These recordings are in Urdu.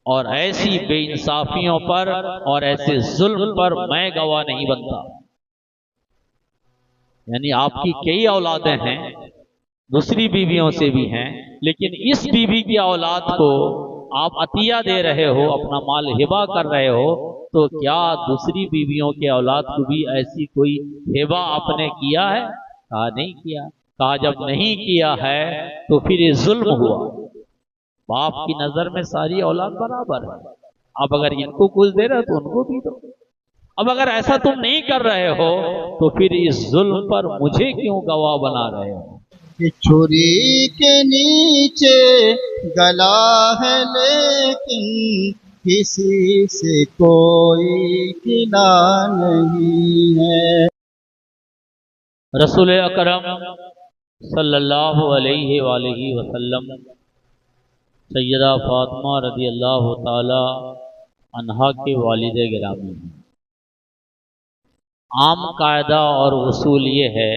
اور ایسی بے انصافیوں پر اور ایسے ظلم پر میں گواہ نہیں بنتا۔ یعنی آپ کی کئی اولادیں ہیں، دوسری بیویوں سے بھی ہیں، لیکن اس بیوی کی اولاد کو آپ عطیہ دے رہے ہو، اپنا مال ہبہ کر رہے ہو، تو کیا دوسری بیویوں کے اولاد کو بھی ایسی کوئی ہبہ آپ نے کیا ہے؟ کہا نہیں کیا۔ کہا جب نہیں کیا ہے تو پھر یہ ظلم ہوا۔ باپ کی نظر میں ساری اولاد برابر ہے، اب اگر ان کو کچھ دے رہے ہو تو ان کو بھی دو۔ اب اگر ایسا تم نہیں کر رہے ہو تو پھر اس ظلم پر مجھے کیوں گواہ بنا رہے ہو؟ کہ چھری کے نیچے گلا ہے لیکن کسی سے کوئی گلا نہیں ہے۔ رسول اکرم صلی اللہ علیہ وآلہ وسلم سیدہ فاطمہ رضی اللہ تعالی عنہا کے والد گرامی ہیں۔ عام قاعدہ اور اصول یہ ہے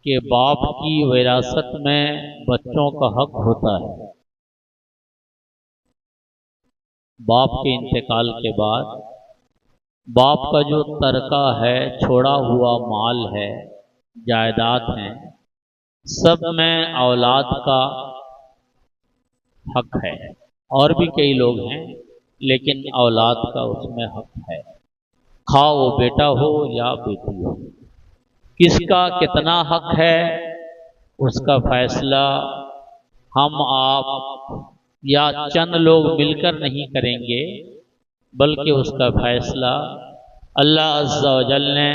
کہ باپ کی وراثت میں بچوں کا حق ہوتا ہے۔ باپ کے انتقال کے بعد باپ کا جو ترکہ ہے، چھوڑا ہوا مال ہے، جائیداد ہیں، سب میں اولاد کا حق ہے۔ اور بھی کئی لوگ ہیں لیکن اولاد کا اس میں حق ہے، خواہ وہ بیٹا ہو یا بیٹی ہو۔ کس کا کتنا حق ہے اس کا فیصلہ ہم آپ یا چند لوگ مل کر نہیں کریں گے، بلکہ اس کا فیصلہ اللہ عز و جل نے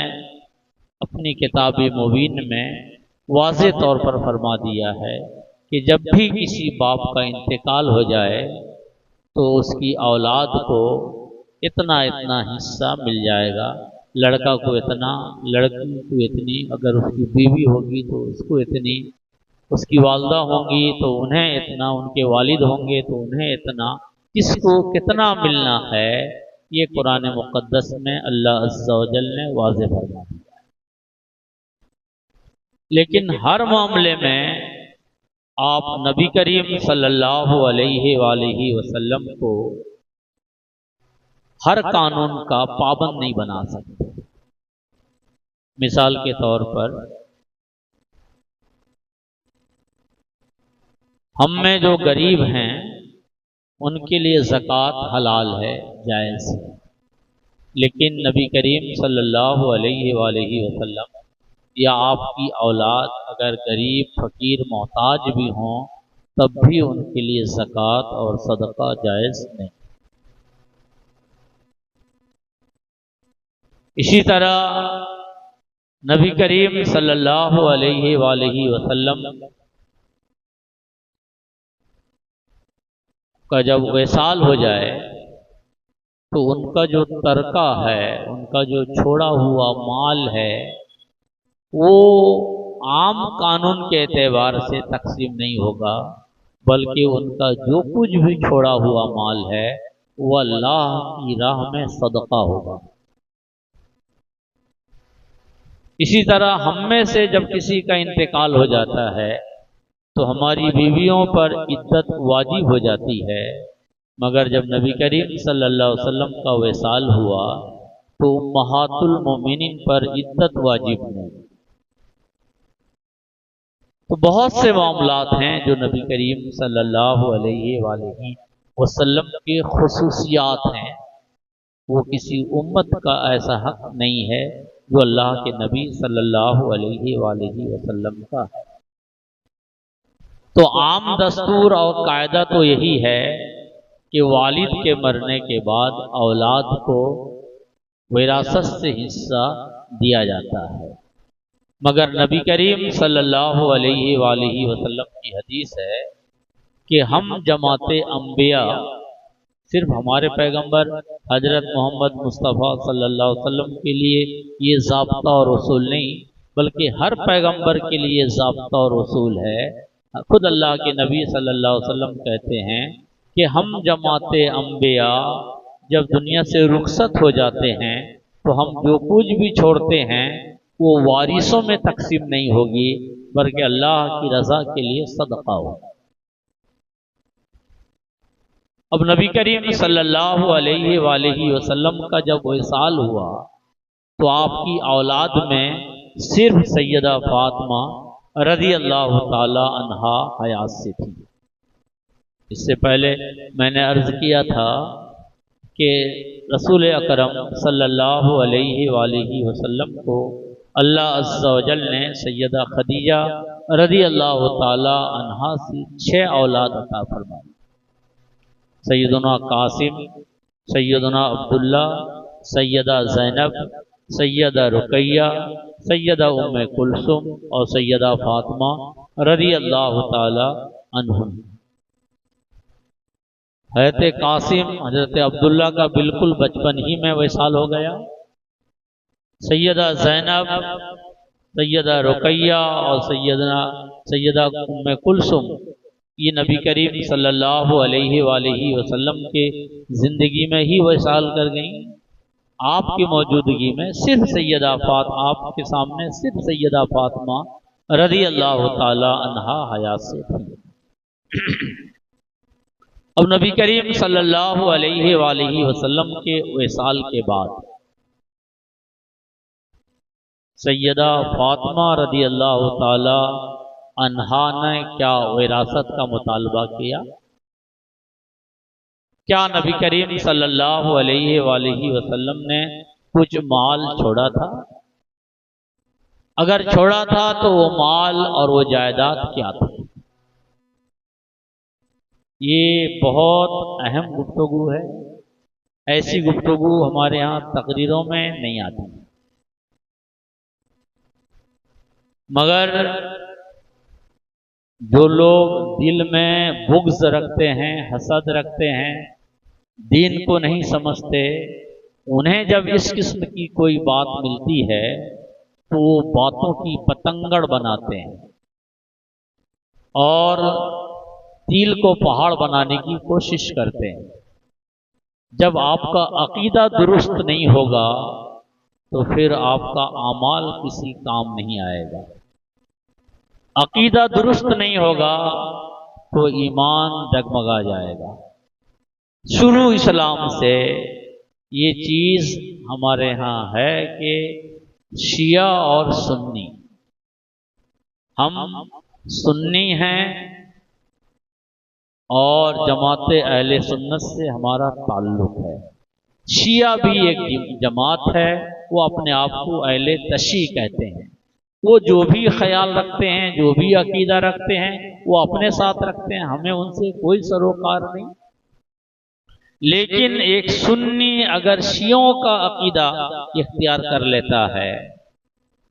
اپنی کتاب مبین میں واضح طور پر فرما دیا ہے کہ جب بھی کسی باپ کا انتقال ہو جائے تو اس کی اولاد کو اتنا اتنا حصہ مل جائے گا۔ لڑکا کو اتنا، لڑکی کو اتنی، اگر اس کی بیوی ہوگی تو اس کو اتنی، اس کی والدہ ہوں گی تو انہیں اتنا، ان کے والد ہوں گے تو انہیں اتنا، کس کو کتنا ملنا ہے یہ قرآن مقدس میں اللہ عز و جل نے واضح فرما دیا۔ لیکن ہر معاملے میں آپ نبی کریم صلی اللہ علیہ وآلہ وسلم کو ہر قانون کا پابند نہیں بنا سکتے۔ مثال کے طور پر ہم میں جو غریب ہیں ان کے لیے زکوٰۃ حلال ہے، جائز ہے، لیکن نبی کریم صلی اللہ علیہ وآلہ وسلم یا آپ کی اولاد اگر غریب، فقیر، محتاج بھی ہوں تب بھی ان کے لیے زکوٰۃ اور صدقہ جائز نہیں۔ اسی طرح نبی کریم صلی اللہ علیہ وآلہ وسلم کا جب وصال ہو جائے تو ان کا جو ترکہ ہے، ان کا جو چھوڑا ہوا مال ہے، وہ عام قانون کے اعتبار سے تقسیم نہیں ہوگا، بلکہ ان کا جو کچھ بھی چھوڑا ہوا مال ہے وہ اللہ کی راہ میں صدقہ ہوگا۔ اسی طرح ہم میں سے جب کسی کا انتقال ہو جاتا ہے تو ہماری بیویوں پر عدت واجب ہو جاتی ہے، مگر جب نبی کریم صلی اللہ علیہ وسلم کا وصال ہوا تو امہات المومنین پر عدت واجب نہیں۔ تو بہت سے معاملات ہیں جو نبی کریم صلی اللہ علیہ وآلہ وسلم کی خصوصیات ہیں، وہ کسی امت کا ایسا حق نہیں ہے جو اللہ کے نبی صلی اللہ علیہ وآلہ وسلم کا ہے۔ تو عام دستور اور قاعدہ تو یہی ہے کہ والد کے مرنے کے بعد اولاد کو وراثت سے حصہ دیا جاتا ہے، مگر نبی کریم صلی اللہ علیہ وآلہ وسلم کی حدیث ہے کہ ہم جماعت انبیاء، صرف ہمارے پیغمبر حضرت محمد مصطفیٰ صلی اللہ علیہ وسلم کے لیے یہ ضابطہ اور اصول نہیں، بلکہ ہر پیغمبر کے لیے ضابطہ اور اصول ہے۔ خود اللہ کے نبی صلی اللہ علیہ وسلم کہتے ہیں کہ ہم جماعت انبیاء جب دنیا سے رخصت ہو جاتے ہیں تو ہم جو کچھ بھی چھوڑتے ہیں وہ وارثوں میں تقسیم نہیں ہوگی، بلکہ اللہ کی رضا کے لیے صدقہ ہوگا۔ اب نبی کریم صلی اللہ علیہ وآلہ وسلم کا جب وصال ہوا تو آپ کی اولاد میں صرف سیدہ فاطمہ رضی اللہ تعالی عنہا حیات سے تھی۔ اس سے پہلے میں نے عرض کیا تھا کہ رسول اکرم صلی اللہ علیہ وآلہ وسلم کو اللہ عز و جل نے سیدہ خدیجہ رضی اللہ تعالی عنہا سے 6 اولاد عطا فرمائی۔ سیدنا قاسم، سیدنا عبداللہ، سیدہ زینب، سیدہ رقیہ، سیدہ ام کلثوم اور سیدہ فاطمہ رضی اللہ تعالی عنہم۔ حضرت قاسم حضرت عبداللہ کا بالکل بچپن ہی میں وصال ہو گیا۔ سیدہ زینب، سیدہ رقیہ اور سیدہ ام کلثوم یہ نبی کریم صلی اللہ علیہ وآلہ وسلم کے زندگی میں ہی وصال کر گئیں۔ آپ کی موجودگی میں صرف سیدہ فاطمہ، آپ کے سامنے صرف سیدہ فاطمہ رضی اللہ تعالی عنہا حیات سے تھی۔ اب نبی کریم صلی اللہ علیہ وآلہ وسلم کے وصال کے بعد سیدہ فاطمہ رضی اللہ تعالی عنہا نے کیا وراثت کا مطالبہ کیا؟ کیا نبی کریم صلی اللہ علیہ وآلہ وسلم نے کچھ مال چھوڑا تھا؟ اگر چھوڑا تھا تو وہ مال اور وہ جائیداد کیا تھی؟ یہ بہت اہم گفتگو ہے۔ ایسی گفتگو ہمارے ہاں تقریروں میں نہیں آتی، مگر جو لوگ دل میں بغض رکھتے ہیں، حسد رکھتے ہیں، دین کو نہیں سمجھتے، انہیں جب اس قسم کی کوئی بات ملتی ہے تو وہ باتوں کی پتنگڑ بناتے ہیں اور دل کو پہاڑ بنانے کی کوشش کرتے ہیں۔ جب آپ کا عقیدہ درست نہیں ہوگا تو پھر آپ کا اعمال کسی کام نہیں آئے گا۔ عقیدہ درست نہیں ہوگا تو ایمان ڈگمگا جائے گا۔ شروع اسلام سے یہ چیز ہمارے ہاں ہے کہ شیعہ اور سنی، ہم سنی ہیں اور جماعت اہل سنت سے ہمارا تعلق ہے۔ شیعہ بھی ایک جماعت ہے، وہ اپنے آپ کو اہل تشیع کہتے ہیں۔ وہ جو بھی خیال رکھتے ہیں، جو بھی عقیدہ رکھتے ہیں، وہ اپنے ساتھ رکھتے ہیں، ہمیں ان سے کوئی سروکار نہیں۔ لیکن ایک سنی اگر شیعوں کا عقیدہ اختیار کر لیتا ہے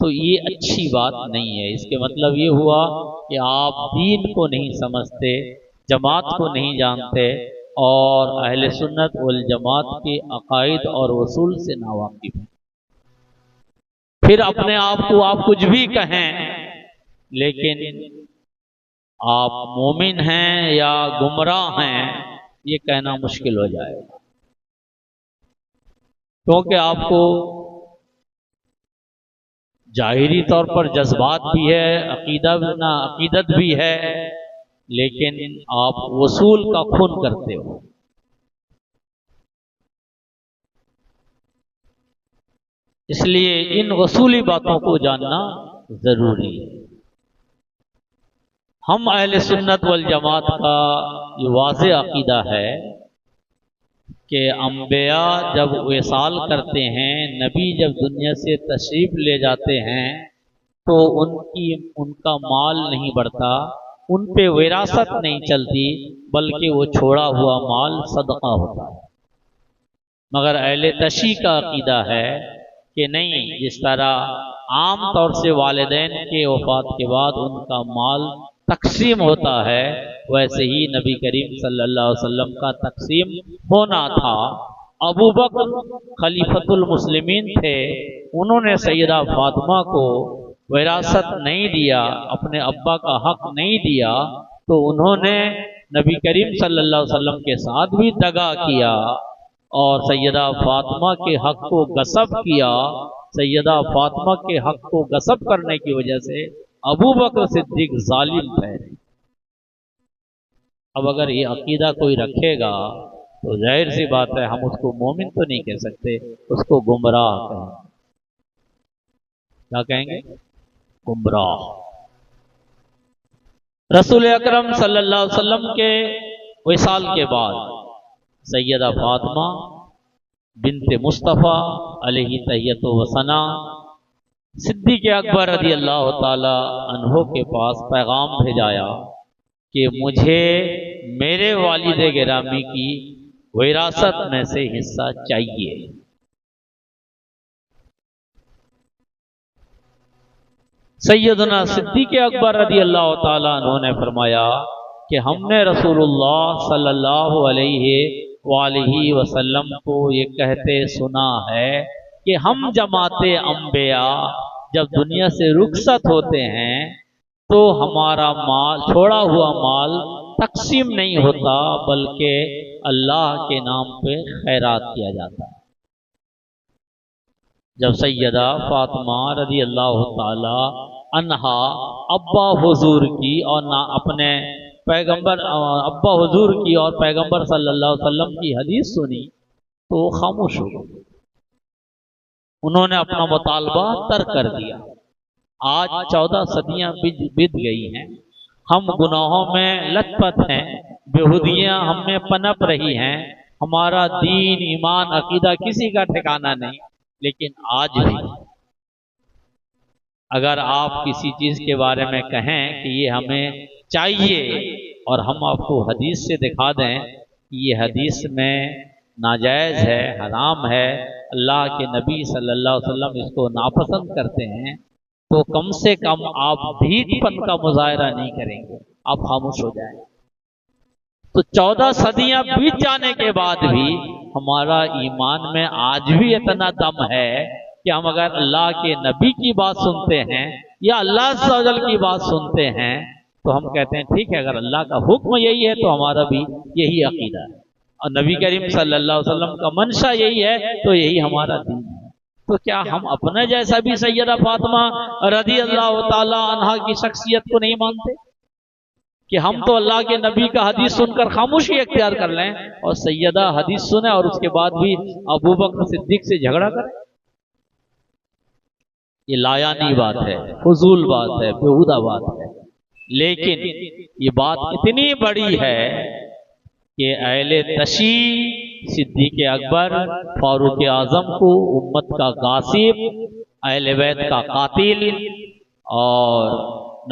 تو یہ اچھی بات نہیں ہے۔ اس کے مطلب یہ ہوا کہ آپ دین کو نہیں سمجھتے، جماعت کو نہیں جانتے اور اہل سنت والجماعت کے عقائد اور اصول سے ناواقف ہیں۔ پھر اپنے آپ کو آپ کچھ بھی کہیں، لیکن آپ مومن ہیں یا گمراہ ہیں یہ کہنا مشکل ہو جائے گا، کیونکہ آپ کو ظاہری طور پر جذبات بھی ہے، عقیدت بھی ہے، لیکن آپ وصول کا خون کرتے ہو۔ اس لیے ان وصولی باتوں کو جاننا ضروری ہے۔ ہم اہل سنت والجماعت کا یہ واضح عقیدہ ہے کہ انبیاء جب وصال کرتے ہیں، نبی جب دنیا سے تشریف لے جاتے ہیں تو ان کا مال نہیں بڑھتا، ان پہ وراثت نہیں چلتی، بلکہ وہ چھوڑا ہوا مال صدقہ ہوتا ہے۔ مگر اہل تشیع کا عقیدہ ہے کہ نہیں، جس طرح عام طور سے والدین کے وفات کے بعد ان کا مال تقسیم ہوتا ہے، ویسے ہی نبی کریم صلی اللہ علیہ وسلم کا تقسیم ہونا تھا۔ ابو بکر خلیفۃ المسلمین تھے، انہوں نے سیدہ فاطمہ کو وراثت نہیں دیا، اپنے ابا کا حق نہیں دیا، تو انہوں نے نبی کریم صلی اللہ علیہ وسلم کے ساتھ بھی دغا کیا اور سیدہ فاطمہ کے حق کو غصب کیا۔ سیدہ فاطمہ کے حق کو غصب کرنے کی وجہ سے ابو بکر صدیق ظالم ٹھہرے۔ اب اگر یہ عقیدہ کوئی رکھے گا تو ظاہر سی بات ہے ہم اس کو مومن تو نہیں کہہ سکتے، اس کو گمراہ کہیں۔ کیا کہیں گے؟ گمراہ۔ رسول اکرم صلی اللہ علیہ وسلم کے وصال کے بعد سیدہ فاطمہ بنت مصطفیٰ علیہ تحیت و ثنا صدیق اکبر رضی اللہ تعالی عنہ کے پاس پیغام بھیجایا کہ مجھے میرے والد گرامی کی وراثت میں سے حصہ چاہیے۔ سیدنا صدیق اکبر رضی اللہ تعالیٰ عنہ نے فرمایا کہ ہم نے رسول اللہ صلی اللہ علیہ وآلہ وسلم کو یہ کہتے سنا ہے کہ ہم جماعت انبیاء جب دنیا سے رخصت ہوتے ہیں تو ہمارا مال، چھوڑا ہوا مال تقسیم نہیں ہوتا بلکہ اللہ کے نام پہ خیرات کیا جاتا ہے۔ جب سیدہ فاطمہ رضی اللہ تعالی عنہا ابا حضور کی اور نہ اپنے پیغمبر ابا حضور کی اور پیغمبر صلی اللہ علیہ وسلم کی حدیث سنی تو وہ خاموش ہو گئے، انہوں نے اپنا مطالبہ ترک کر دیا۔ آج 14 صدیاں بیت گئی ہیں، ہم گناہوں میں لت پت ہیں، بےہودیاں ہم میں پنپ رہی ہیں، ہمارا دین، ایمان، عقیدہ کسی کا ٹھکانہ نہیں، لیکن آج بھی اگر آپ کسی چیز کے بارے میں کہیں کہ یہ ہمیں چاہیے اور ہم آپ کو حدیث سے دکھا دیں کہ یہ حدیث میں ناجائز ہے، حرام ہے، اللہ کے نبی صلی اللہ علیہ وسلم اس کو ناپسند کرتے ہیں، تو کم سے کم آپ ڈھیٹ پن کا مظاہرہ نہیں کریں گے، آپ خاموش ہو جائیں۔ تو 14 صدیاں بیت جانے کے بعد بھی ہمارا ایمان میں آج بھی اتنا دم ہے کہ ہم اگر اللہ کے نبی کی بات سنتے ہیں یا اللہ عز و جل کی بات سنتے ہیں تو ہم کہتے ہیں ٹھیک ہے، اگر اللہ کا حکم یہی ہے تو ہمارا بھی یہی عقیدہ ہے، اور نبی کریم صلی اللہ علیہ وسلم کا منشا یہی ہے تو یہی ہمارا دین ہے۔ تو کیا ہم اپنے جیسا بھی سیدہ فاطمہ رضی اللہ تعالی عنہا کی شخصیت کو نہیں مانتے کہ ہم تو اللہ کے نبی کا حدیث سن کر خاموشی اختیار کر لیں اور سیدہ حدیث سنیں اور اس کے بعد بھی ابو بکر صدیق سے جھگڑا کریں؟ یہ لایانی بات ہے، فضول بات ہے، بیہودہ بات ہے، لیکن یہ بات اتنی بڑی ہے کہ اہل تشیع صدیق اکبر فاروق اعظم کو امت کا غاصب، اہل بیت کا قاتل اور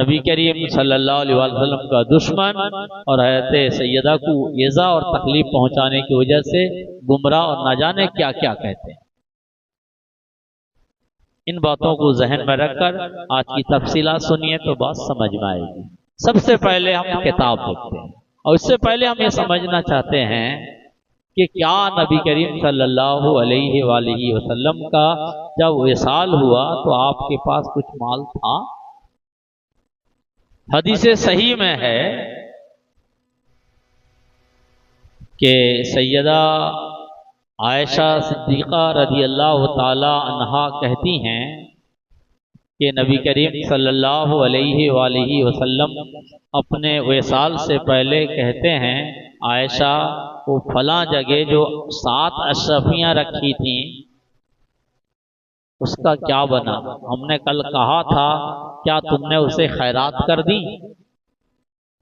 نبی کریم صلی اللہ علیہ وسلم کا دشمن اور حضرت سیدہ کو ایذا اور تکلیف پہنچانے کی وجہ سے گمراہ اور نہ جانے کیا کیا کہتے ہیں۔ ان باتوں کو ذہن میں رکھ کر آج کی تفصیلات سنیے تو بات سمجھ میں آئے گی۔ سب سے پہلے ہم کتاب دیکھتے ہیں اور اس سے پہلے ہم یہ سمجھنا چاہتے ہیں کہ کیا نبی کریم صلی اللہ علیہ وآلہ وسلم کا جب وصال ہوا تو آپ کے پاس کچھ مال تھا؟ حدیث صحیح میں ہے کہ سیدہ عائشہ صدیقہ رضی اللہ تعالی عنہا کہتی ہیں کہ نبی کریم صلی اللہ علیہ وآلہ وسلم اپنے وصال سے پہلے کہتے ہیں عائشہ وہ فلاں جگہ جو 7 اشرفیاں رکھی تھیں اس کا کیا بنا؟ ہم نے کل کہا تھا کیا تم نے اسے خیرات کر دی؟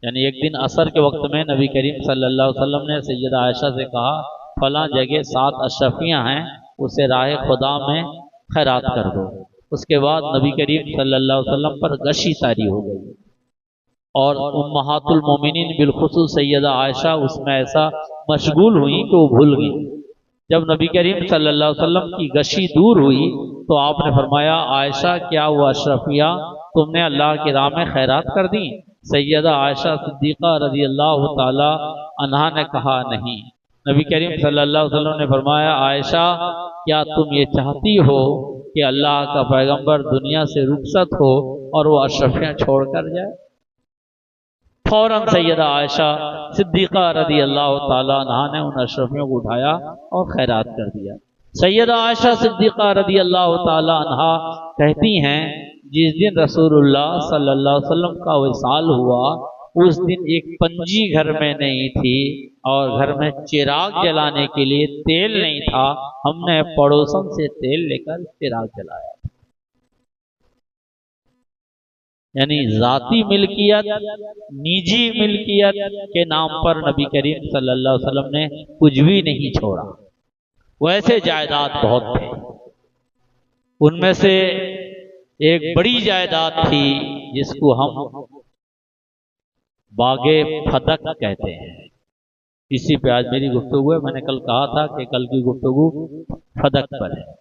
یعنی ایک دن عصر کے وقت میں نبی کریم صلی اللہ علیہ وسلم نے سیدہ عائشہ سے کہا فلاں جگہ 7 اشرفیاں ہیں اسے راہ خدا میں خیرات کر دو۔ اس کے بعد نبی کریم صلی اللہ علیہ وسلم پر غشی طاری ہو گئی اور امہات المومنین بالخصوص سیدہ عائشہ اس میں ایسا مشغول ہوئی کہ وہ بھول گئی۔ جب نبی کریم صلی اللہ علیہ وسلم کی غشی دور ہوئی تو آپ نے فرمایا عائشہ کیا وہ اشرفیہ تم نے اللہ کی راہ میں خیرات کر دی؟ سیدہ عائشہ صدیقہ رضی اللہ تعالی عنہا نے کہا نہیں۔ نبی کریم صلی اللہ علیہ وسلم نے فرمایا عائشہ کیا تم یہ چاہتی ہو کہ اللہ کا پیغمبر دنیا سے رخصت ہو اور وہ اشرفیاں چھوڑ کر جائے؟ فوراً سیدہ عائشہ صدیقہ رضی اللہ تعالی عنہا نے ان اشرفیوں کو اٹھایا اور خیرات کر دیا۔ سیدہ عائشہ صدیقہ رضی اللہ تعالی عنہا کہتی ہیں جس دن رسول اللہ صلی اللہ علیہ وسلم کا وصال ہوا اس دن ایک پنجی گھر میں نہیں تھی اور گھر میں چراغ جلانے کے لیے تیل نہیں تھا، ہم نے پڑوسن سے تیل لے کر چراغ جلایا۔ یعنی ذاتی ملکیت، نجی ملکیت کے نام پر نبی کریم صلی اللہ علیہ وسلم نے کچھ بھی نہیں چھوڑا۔ ویسے جائیداد بہت تھے، ان میں سے ایک بڑی جائیداد تھی جس کو ہم باغ فدق کہتے ہیں۔ اسی پہ آج میری گفتگو ہے، میں نے کل کہا تھا کہ کل کی گفتگو فدق پر ہے۔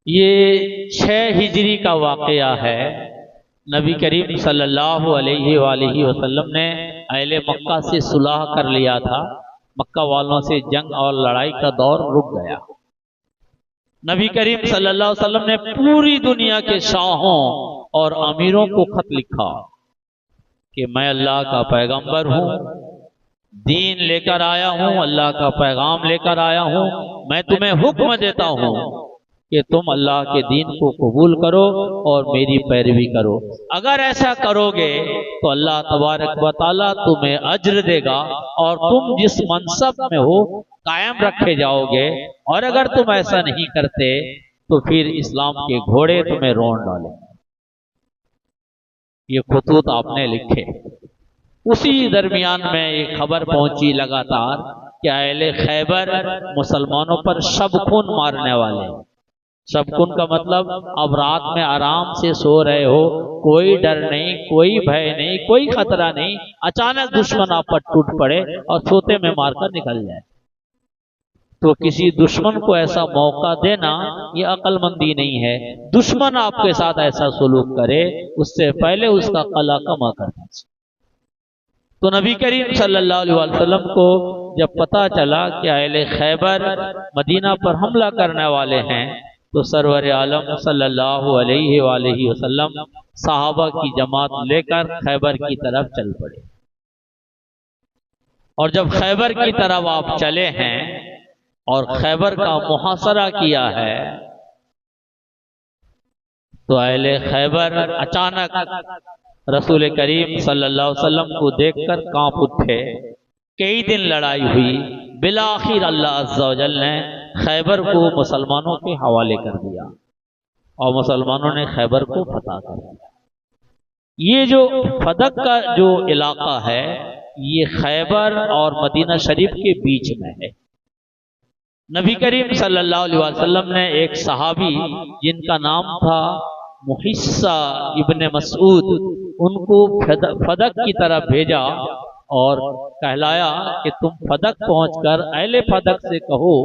یہ 6 ہجری کا واقعہ ہے۔ نبی کریم صلی اللہ علیہ وآلہ وسلم نے اہل مکہ سے صلح کر لیا تھا، مکہ والوں سے جنگ اور لڑائی کا دور رک گیا۔ نبی کریم صلی اللہ علیہ وسلم نے پوری دنیا کے شاہوں اور امیروں کو خط لکھا کہ میں اللہ کا پیغمبر ہوں، دین لے کر آیا ہوں، اللہ کا پیغام لے کر آیا ہوں، میں تمہیں حکم دیتا ہوں کہ تم اللہ کے دین کو قبول کرو اور میری پیروی کرو۔ اگر ایسا کرو گے تو اللہ تبارک و تعالیٰ تمہیں اجر دے گا اور تم جس منصب میں ہو قائم رکھے جاؤ گے، اور اگر تم ایسا نہیں کرتے تو پھر اسلام کے گھوڑے تمہیں رون ڈالیں گے۔ یہ خطوط آپ نے لکھے۔ اسی درمیان میں ایک خبر پہنچی لگاتار کہ اہل خیبر مسلمانوں پر شب خون مارنے والے۔ شب خون کا مطلب اب رات میں آرام سے سو رہے ہو، کوئی ڈر نہیں، کوئی بھے نہیں، کوئی خطرہ نہیں، اچانک دشمن آپ پر ٹوٹ پڑے اور سوتے میں مار کر نکل جائے، تو کسی دشمن کو ایسا موقع دینا یہ عقل مندی نہیں ہے۔ دشمن آپ کے ساتھ ایسا سلوک کرے اس سے پہلے اس کا قلع کما کرنا چاہیے۔ تو نبی کریم صلی اللہ علیہ وسلم کو جب پتا چلا کہ اہل خیبر مدینہ پر حملہ کرنے والے ہیں تو سرور عالم صلی اللہ علیہ وآلہ وسلم صحابہ کی جماعت لے کر خیبر کی طرف چل پڑے۔ اور جب خیبر کی طرف آپ چلے ہیں اور خیبر کا محاصرہ کیا ہے تو اہل خیبر اچانک رسول کریم صلی اللہ علیہ وسلم کو دیکھ کر کانپ اٹھے۔ کئی دن لڑائی ہوئی، بالآخر اللہ عز و جل نے خیبر کو مسلمانوں کے حوالے کر دیا اور مسلمانوں نے خیبر کو فتح کر دیا۔ یہ جو فدق کا جو علاقہ ہے یہ خیبر اور مدینہ شریف کے بیچ میں ہے۔ نبی کریم صلی اللہ علیہ وسلم نے ایک صحابی جن کا نام تھا محصہ ابن مسعود، ان کو فدق کی طرف بھیجا اور کہلایا کہ تم فدق پہنچ کر اہل فدق سے کہو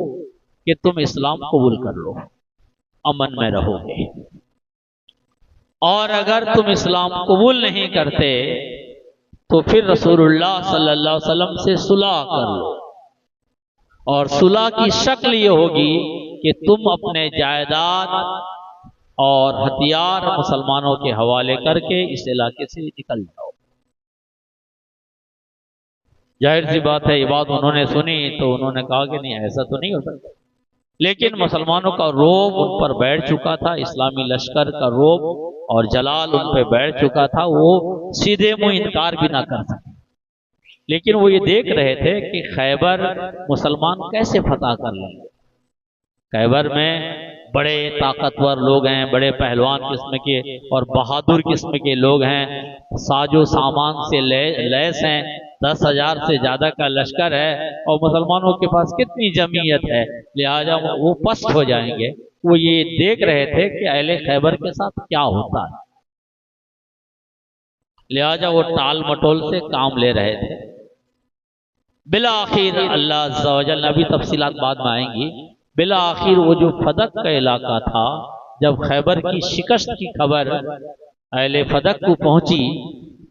کہ تم اسلام قبول کر لو، امن میں رہو گے، اور اگر تم اسلام قبول نہیں کرتے تو پھر رسول اللہ صلی اللہ علیہ وسلم سے صلح کر لو، اور صلح کی شکل یہ ہوگی کہ تم اپنے جائیداد اور ہتھیار مسلمانوں کے حوالے کر کے اس علاقے سے نکل جاؤ۔ ظاہر سی بات ہے یہ بات انہوں نے سنی تو انہوں نے کہا کہ نہیں ایسا تو نہیں ہو سکتا، لیکن مسلمانوں کا روب ان پر بیٹھ چکا تھا، اسلامی لشکر کا روب اور جلال ان پہ بیٹھ چکا تھا، وہ سیدھے منہ انکار بھی نہ کر سکے۔ لیکن وہ یہ دیکھ رہے تھے کہ خیبر مسلمان کیسے فتح کر لیں گے۔ خیبر میں بڑے طاقتور لوگ ہیں، بڑے پہلوان قسم کے اور بہادر قسم کے لوگ ہیں، ساز و سامان سے لیس ہیں، 10,000 سے زیادہ کا لشکر ہے اور مسلمانوں کے پاس کتنی جمعیت ہے، لہٰذا وہ پست ہو جائیں گے۔ وہ یہ دیکھ رہے تھے کہ اہل خیبر کے ساتھ کیا ہوتا ہے، لہٰذا وہ ٹال مٹول سے کام لے رہے تھے۔ بالآخر اللہ عز و جل، ابھی تفصیلات بعد میں آئیں گی، بالآخر وہ جو فدق کا علاقہ تھا، جب خیبر کی شکست کی خبر اہل فدق کو پہنچی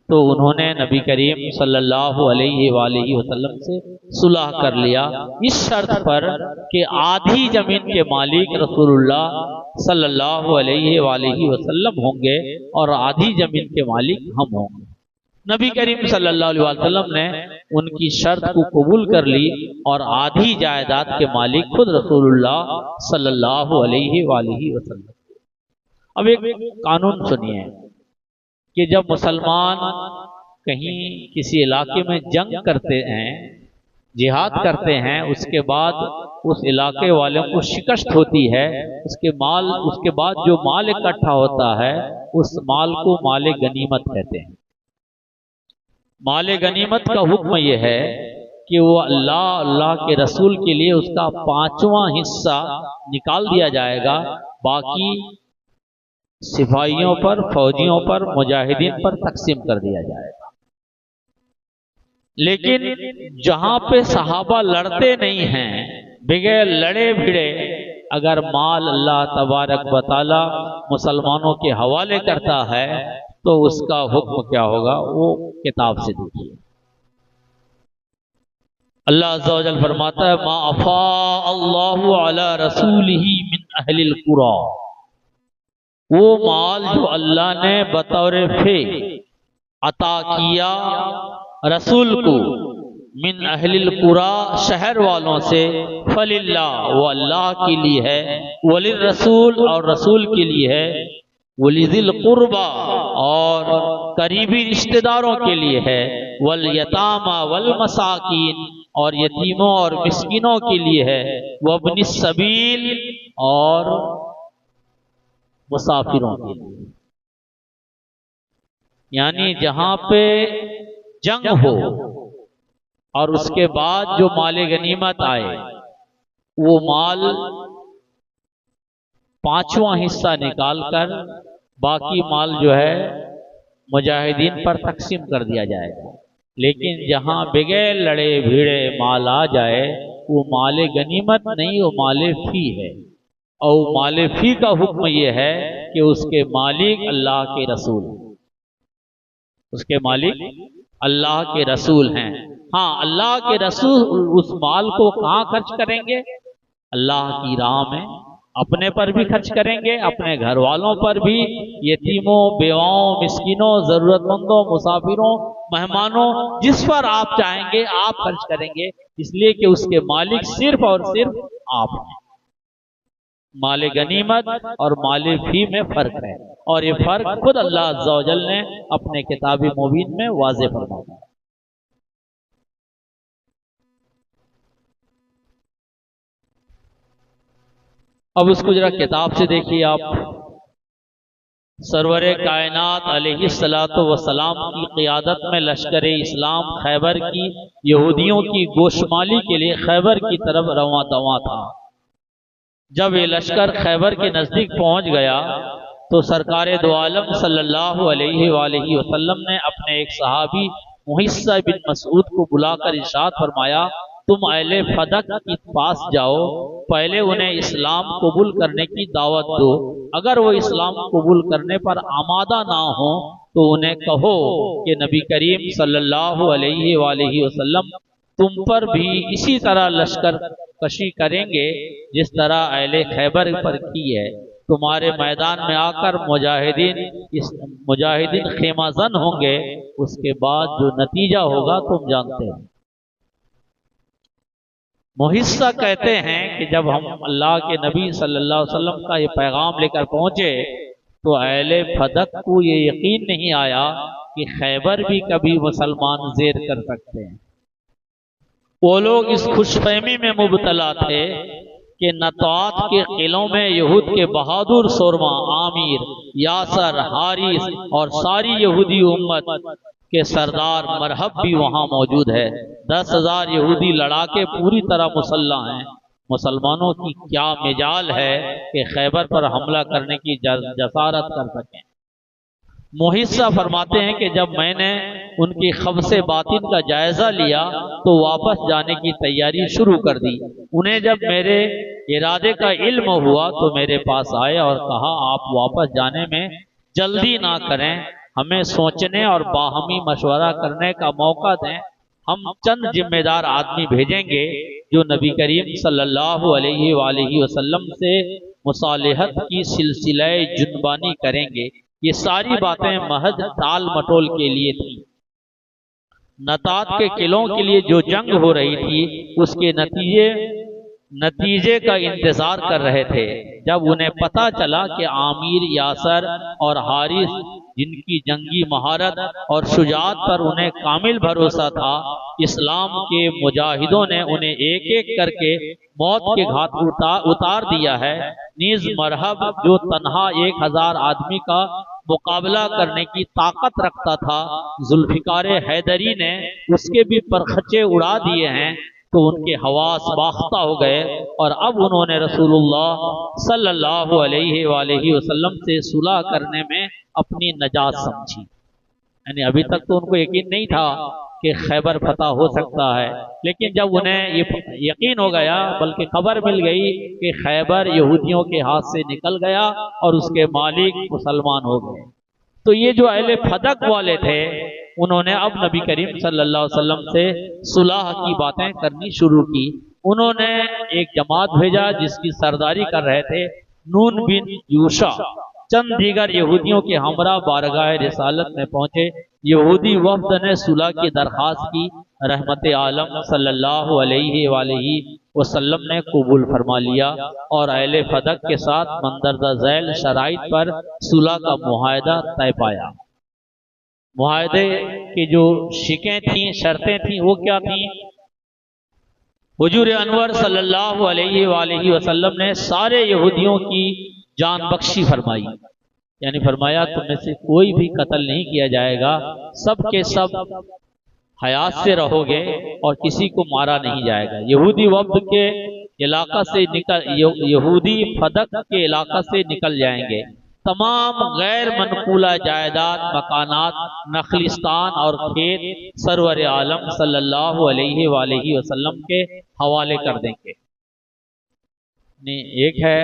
تو انہوں نے نبی کریم صلی اللہ علیہ وآلہ وسلم سے صلح کر لیا، اس شرط پر کہ آدھی زمین کے مالک رسول اللہ صلی اللہ علیہ وآلہ وسلم ہوں گے اور آدھی زمین کے مالک ہم ہوں گے۔ نبی کریم صلی اللہ علیہ وسلم نے ان کی شرط کو قبول کر لی اور آدھی جائیداد کے مالک خود رسول اللہ صلی اللہ علیہ وآلہ وسلم۔ اب ایک قانون سنیے، کہ جب مسلمان کہیں کسی علاقے میں جنگ کرتے ہیں، جہاد کرتے ہیں، اس کے بعد اس علاقے والوں کو شکست ہوتی ہے، اس کے بعد جو مال اکٹھا ہوتا ہے اس مال کو مال غنیمت کہتے ہیں۔ مال غنیمت کا حکم یہ ہے کہ وہ اللہ کے رسول کے لیے اس کا 5واں حصہ نکال دیا جائے گا، باقی سپاہیوں پر، فوجیوں پر، مجاہدین پر تقسیم کر دیا جائے گا۔ لیکن جہاں پہ صحابہ لڑتے نہیں ہیں، بغیر لڑے بھڑے اگر مال اللہ تبارک و تعالی مسلمانوں کے حوالے کرتا ہے تو اس کا حکم کیا ہوگا، وہ کتاب سے دیکھیے۔ اللہ عز و جل فرماتا ہے ما افاء اللہ علی رسولہ من اہل القری، وہ مال جو اللہ نے بطور فے عطا کیا رسول کو، من اہل القری شہر والوں سے، فللہ وہ اللہ کے لیے ہے، وللرسول اور رسول کے لیے ہے، وَلِذِي الْقُرْبَى اور قریبی رشتہ داروں کے لیے ہے، وَالْيَتَامَى وَالْمَسَاكِينَ اور یتیموں اور مسکینوں کے لیے ہے، وَابْنِ السَّبِيلِ اور مسافروں کے لیے۔ یعنی جہاں پہ جنگ ہو اور اس کے بعد جو مال غنیمت آئے وہ مال 5واں حصہ نکال کر باقی مال جو ہے مجاہدین پر تقسیم کر دیا جائے گا۔ لیکن جہاں بغیر لڑے بھیڑے مال آ جائے وہ مال غنیمت نہیں، وہ مال فی ہے، اور مال فی کا حکم یہ ہے کہ اس کے مالک اللہ کے رسول، اس کے مالک اللہ کے رسول ہیں۔ ہاں، اللہ کے رسول اس مال کو کہاں خرچ کریں گے؟ اللہ کی راہ میں، اپنے پر بھی خرچ کریں گے، اپنے گھر والوں پر بھی، یتیموں، بیواؤں، مسکینوں، ضرورت مندوں، مسافروں، مہمانوں، جس پر آپ چاہیں گے آپ خرچ کریں گے، اس لیے کہ اس کے مالک صرف اور صرف آپ ہیں۔ مال غنیمت اور مال فی میں فرق ہے، اور یہ فرق خود اللہ عز و جل نے اپنے کتاب مبین میں واضح فرمایا۔ اب اس کو ذرا کتاب سے دیکھیے آپ۔ سرور کائنات علیہ الصلوۃ والسلام کی قیادت میں لشکر اسلام خیبر کی یہودیوں کی گوشمالی کے لیے خیبر کی طرف رواں دواں تھا۔ جب یہ لشکر خیبر کے نزدیک پہنچ گیا تو سرکار دو عالم صلی اللہ علیہ وآلہ وسلم نے اپنے ایک صحابی محسہ بن مسعود کو بلا کر ارشاد فرمایا، تم اہل فدق کے پاس جاؤ، پہلے انہیں اسلام قبول کرنے کی دعوت دو، اگر وہ اسلام قبول کرنے پر آمادہ نہ ہوں تو انہیں کہو کہ نبی کریم صلی اللہ علیہ وآلہ وسلم تم پر بھی اسی طرح لشکر کشی کریں گے جس طرح اہل خیبر پر کی ہے، تمہارے میدان میں آ کر مجاہدین خیمہ زن ہوں گے، اس کے بعد جو نتیجہ ہوگا تم جانتے ہیں۔ محسہ کہتے ہیں کہ جب ہم اللہ کے نبی صلی اللہ علیہ وسلم کا یہ پیغام لے کر پہنچے تو اہل فدق کو یہ یقین نہیں آیا کہ خیبر بھی کبھی مسلمان زیر کر سکتے ہیں۔ وہ لوگ اس خوش فہمی میں مبتلا تھے کہ نطوات کے قلعوں میں یہود کے بہادر سورما، عامر، یاسر، حارث اور ساری یہودی امت کے سردار مرحب بھی وہاں موجود ہے۔ 10,000 یہودی لڑاکے پوری طرح مسلح ہیں۔ مسلمانوں کی کیا مجال ہے کہ خیبر پر حملہ کرنے کی جسارت کر سکیں۔ محسہ فرماتے ہیں کہ جب میں نے ان کی خبث باطن کا جائزہ لیا تو واپس جانے کی تیاری شروع کر دی۔ انہیں جب میرے ارادے کا علم ہوا تو میرے پاس آئے اور کہا، آپ واپس جانے میں جلدی نہ کریں، ہمیں سوچنے اور باہمی مشورہ کرنے کا موقع دیں، ہم چند ذمہ دار آدمی بھیجیں گے جو نبی کریم صلی اللہ علیہ وآلہ وسلم سے مصالحت کی سلسلہ جنبانی کریں گے۔ یہ ساری باتیں محض ٹال مٹول کے لیے تھیں۔ نطات کے قلعوں کے لیے جو جنگ ہو رہی تھی اس کے نتیجے نتیجے کا انتظار کر رہے تھے۔ جب انہیں پتہ چلا کہ عامر، یاسر اور حارث، جن کی جنگی مہارت اور شجاعت پر انہیں کامل بھروسہ تھا، اسلام کے مجاہدوں نے انہیں ایک ایک کر کے موت کے گھاٹ اتار دیا ہے، نیز مرحب جو تنہا 1000 آدمی کا مقابلہ کرنے کی طاقت رکھتا تھا، ذوالفقار حیدری نے اس کے بھی پرخچے اڑا دیے ہیں، تو ان کے حواس باختہ ہو گئے، اور اب انہوں نے رسول اللہ صلی اللہ علیہ وآلہ وسلم سے صلح کرنے میں اپنی نجات سمجھی۔ یعنی ابھی تک تو ان کو یقین نہیں تھا کہ خیبر فتح ہو سکتا ہے، لیکن جب انہیں یہ یقین ہو گیا، بلکہ خبر مل گئی کہ خیبر یہودیوں کے ہاتھ سے نکل گیا اور اس کے مالک مسلمان ہو گئے، تو یہ جو اہل فدق والے تھے انہوں نے اب نبی کریم صلی اللہ علیہ وسلم سے صلح کی باتیں کرنی شروع کی۔ انہوں نے ایک جماعت بھیجا جس کی سرداری کر رہے تھے نون بن یوشع، چند دیگر یہودیوں کے ہمراہ بارگاہ رسالت میں پہنچے۔ یہودی وفد نے صلح کی درخواست کی، رحمت عالم صلی اللہ علیہ وآلہ وسلم نے قبول فرما لیا اور اہل فدق کے ساتھ مندرجہ ذیل شرائط پر صلح کا معاہدہ طے پایا۔ معاہدے کی جو شکیں تھیں، شرطیں تھیں، وہ کیا تھیں؟ حضور انور صلی اللہ علیہ وآلہ وسلم نے سارے یہودیوں کی جان بخشی فرمائی، یعنی فرمایا تم میں سے کوئی بھی قتل نہیں کیا جائے گا، سب کے سب حیات سے رہو گے اور کسی کو مارا نہیں جائے گا۔ یہودی وفد کے علاقہ سے یہودی فدق کے علاقہ سے نکل جائیں گے، تمام غیر منقولہ جائیداد، مکانات، نخلستان اور کھیت سرور عالم صلی اللہ علیہ وآلہ وسلم کے حوالے کر دیں گے۔ ایک ہے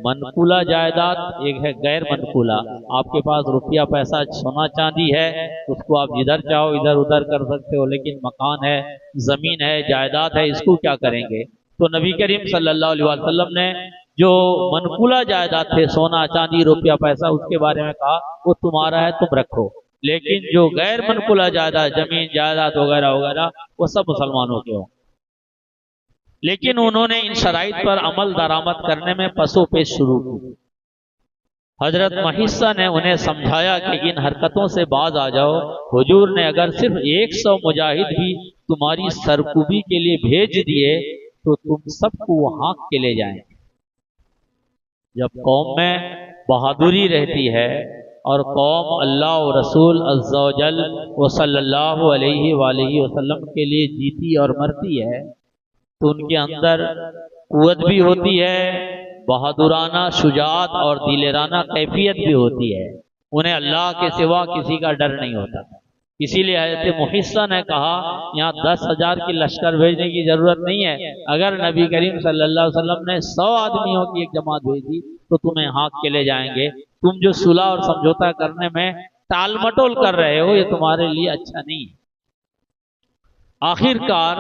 منقولہ جائیداد، ایک ہے غیر منقولہ۔ آپ کے پاس روپیہ پیسہ سونا چاندی ہے، اس کو آپ جدھر چاہو ادھر ادھر کر سکتے ہو، لیکن مکان ہے، زمین ہے، جائیداد ہے، اس کو کیا کریں گے؟ تو نبی کریم صلی اللہ علیہ وسلم نے جو منقولہ جائیداد تھے، سونا چاندی روپیہ پیسہ، اس کے بارے میں کہا وہ تمہارا ہے، تم رکھو، لیکن جو غیر منقولہ جائیداد، زمین جائیداد وغیرہ وغیرہ، وہ سب مسلمانوں کے ہوں۔ لیکن انہوں نے ان شرائط پر عمل درآمد کرنے میں پسو پیش شروع کی۔ حضرت محسہ نے انہیں سمجھایا کہ ان حرکتوں سے باز آ جاؤ، حضور نے اگر صرف 100 مجاہد بھی تمہاری سرکوبی کے لیے بھیج دیے تو تم سب کو وہ ہانک کے لے جائیں۔ جب قوم میں بہادری رہتی ہے اور قوم اللہ و رسول عز و جل و صلی اللہ علیہ وآلہ وسلم کے لیے جیتی اور مرتی ہے، تو ان کے اندر قوت بھی ہوتی ہے، بہادرانہ شجاعت اور دلیرانہ کیفیت بھی ہوتی ہے، انہیں اللہ کے سوا کسی کا ڈر نہیں ہوتا۔ اسی لیے حضرت محسہ نے کہا یہاں 10,000 کی لشکر بھیجنے کی ضرورت نہیں ہے، اگر نبی کریم صلی اللہ علیہ وسلم نے 100 آدمیوں کی ایک جماعت بھیجی تو تمہیں ہانک کے لے جائیں گے۔ تم جو صلح اور سمجھوتا کرنے میں ٹال مٹول کر رہے ہو، یہ تمہارے لیے اچھا نہیں ہے۔ آخر کار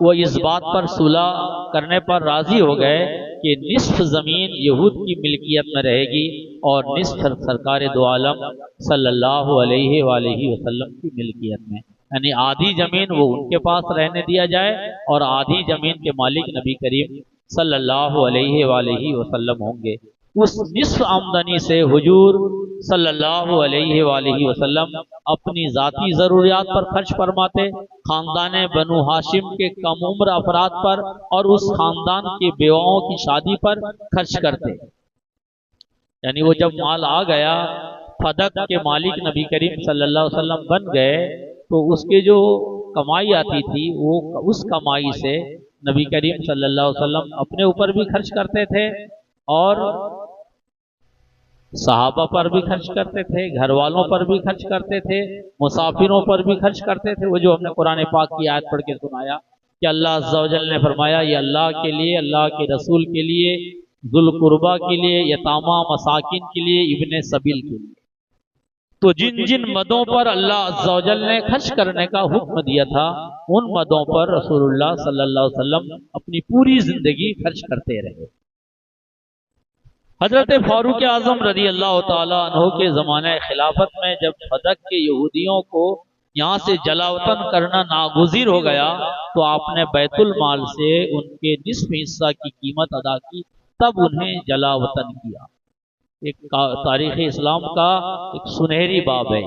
وہ اس بات پر صلح کرنے پر راضی ہو گئے کہ نصف زمین یہود کی ملکیت میں رہے گی اور نصف سرکار دو عالم صلی اللہ علیہ وآلہ وسلم کی ملکیت میں، یعنی آدھی زمین وہ ان کے پاس رہنے دیا جائے اور آدھی زمین کے مالک نبی کریم صلی اللہ علیہ وآلہ وسلم ہوں گے۔ اس نصف آمدنی سے حضور صلی اللہ علیہ وآلہ وسلم اپنی ذاتی ضروریات پر خرچ فرماتے، خاندان بنو ہاشم کے کم عمر افراد پر اور اس خاندان کی بیواؤں کی شادی پر خرچ کرتے۔ یعنی وہ جب مال آ گیا، فدق کے مالک نبی کریم صلی اللہ علیہ وسلم بن گئے، تو اس کے جو کمائی آتی تھی وہ اس کمائی سے نبی کریم صلی اللہ علیہ وسلم اپنے اوپر بھی خرچ کرتے تھے اور صحابہ پر بھی خرچ کرتے تھے، گھر والوں پر بھی خرچ کرتے تھے، مسافروں پر بھی خرچ کرتے تھے۔ وہ جو ہم نے قرآن پاک کی آیت پڑھ کے سنایا کہ اللہ عز و جل نے فرمایا یہ اللہ کے لیے، اللہ کے رسول کے لیے، ذو القربہ کے لیے، یتامى مساکین کے لیے، ابن سبیل کے لیے۔ تو جن جن مدوں پر اللہ عز و جل نے خرچ کرنے کا حکم دیا تھا، ان مدوں پر رسول اللہ صلی اللہ علیہ وسلم اپنی پوری زندگی خرچ کرتے رہے۔ حضرت فاروق اعظم رضی اللہ تعالیٰ عنہ کے زمانہ خلافت میں جب فدق کے یہودیوں کو یہاں سے جلا وطن کرنا ناگزیر ہو گیا تو آپ نے بیت المال سے ان کے نصف حصہ کی قیمت ادا کی، تب انہیں جلا وطن کیا۔ ایک تاریخ اسلام کا ایک سنہری باب ہے،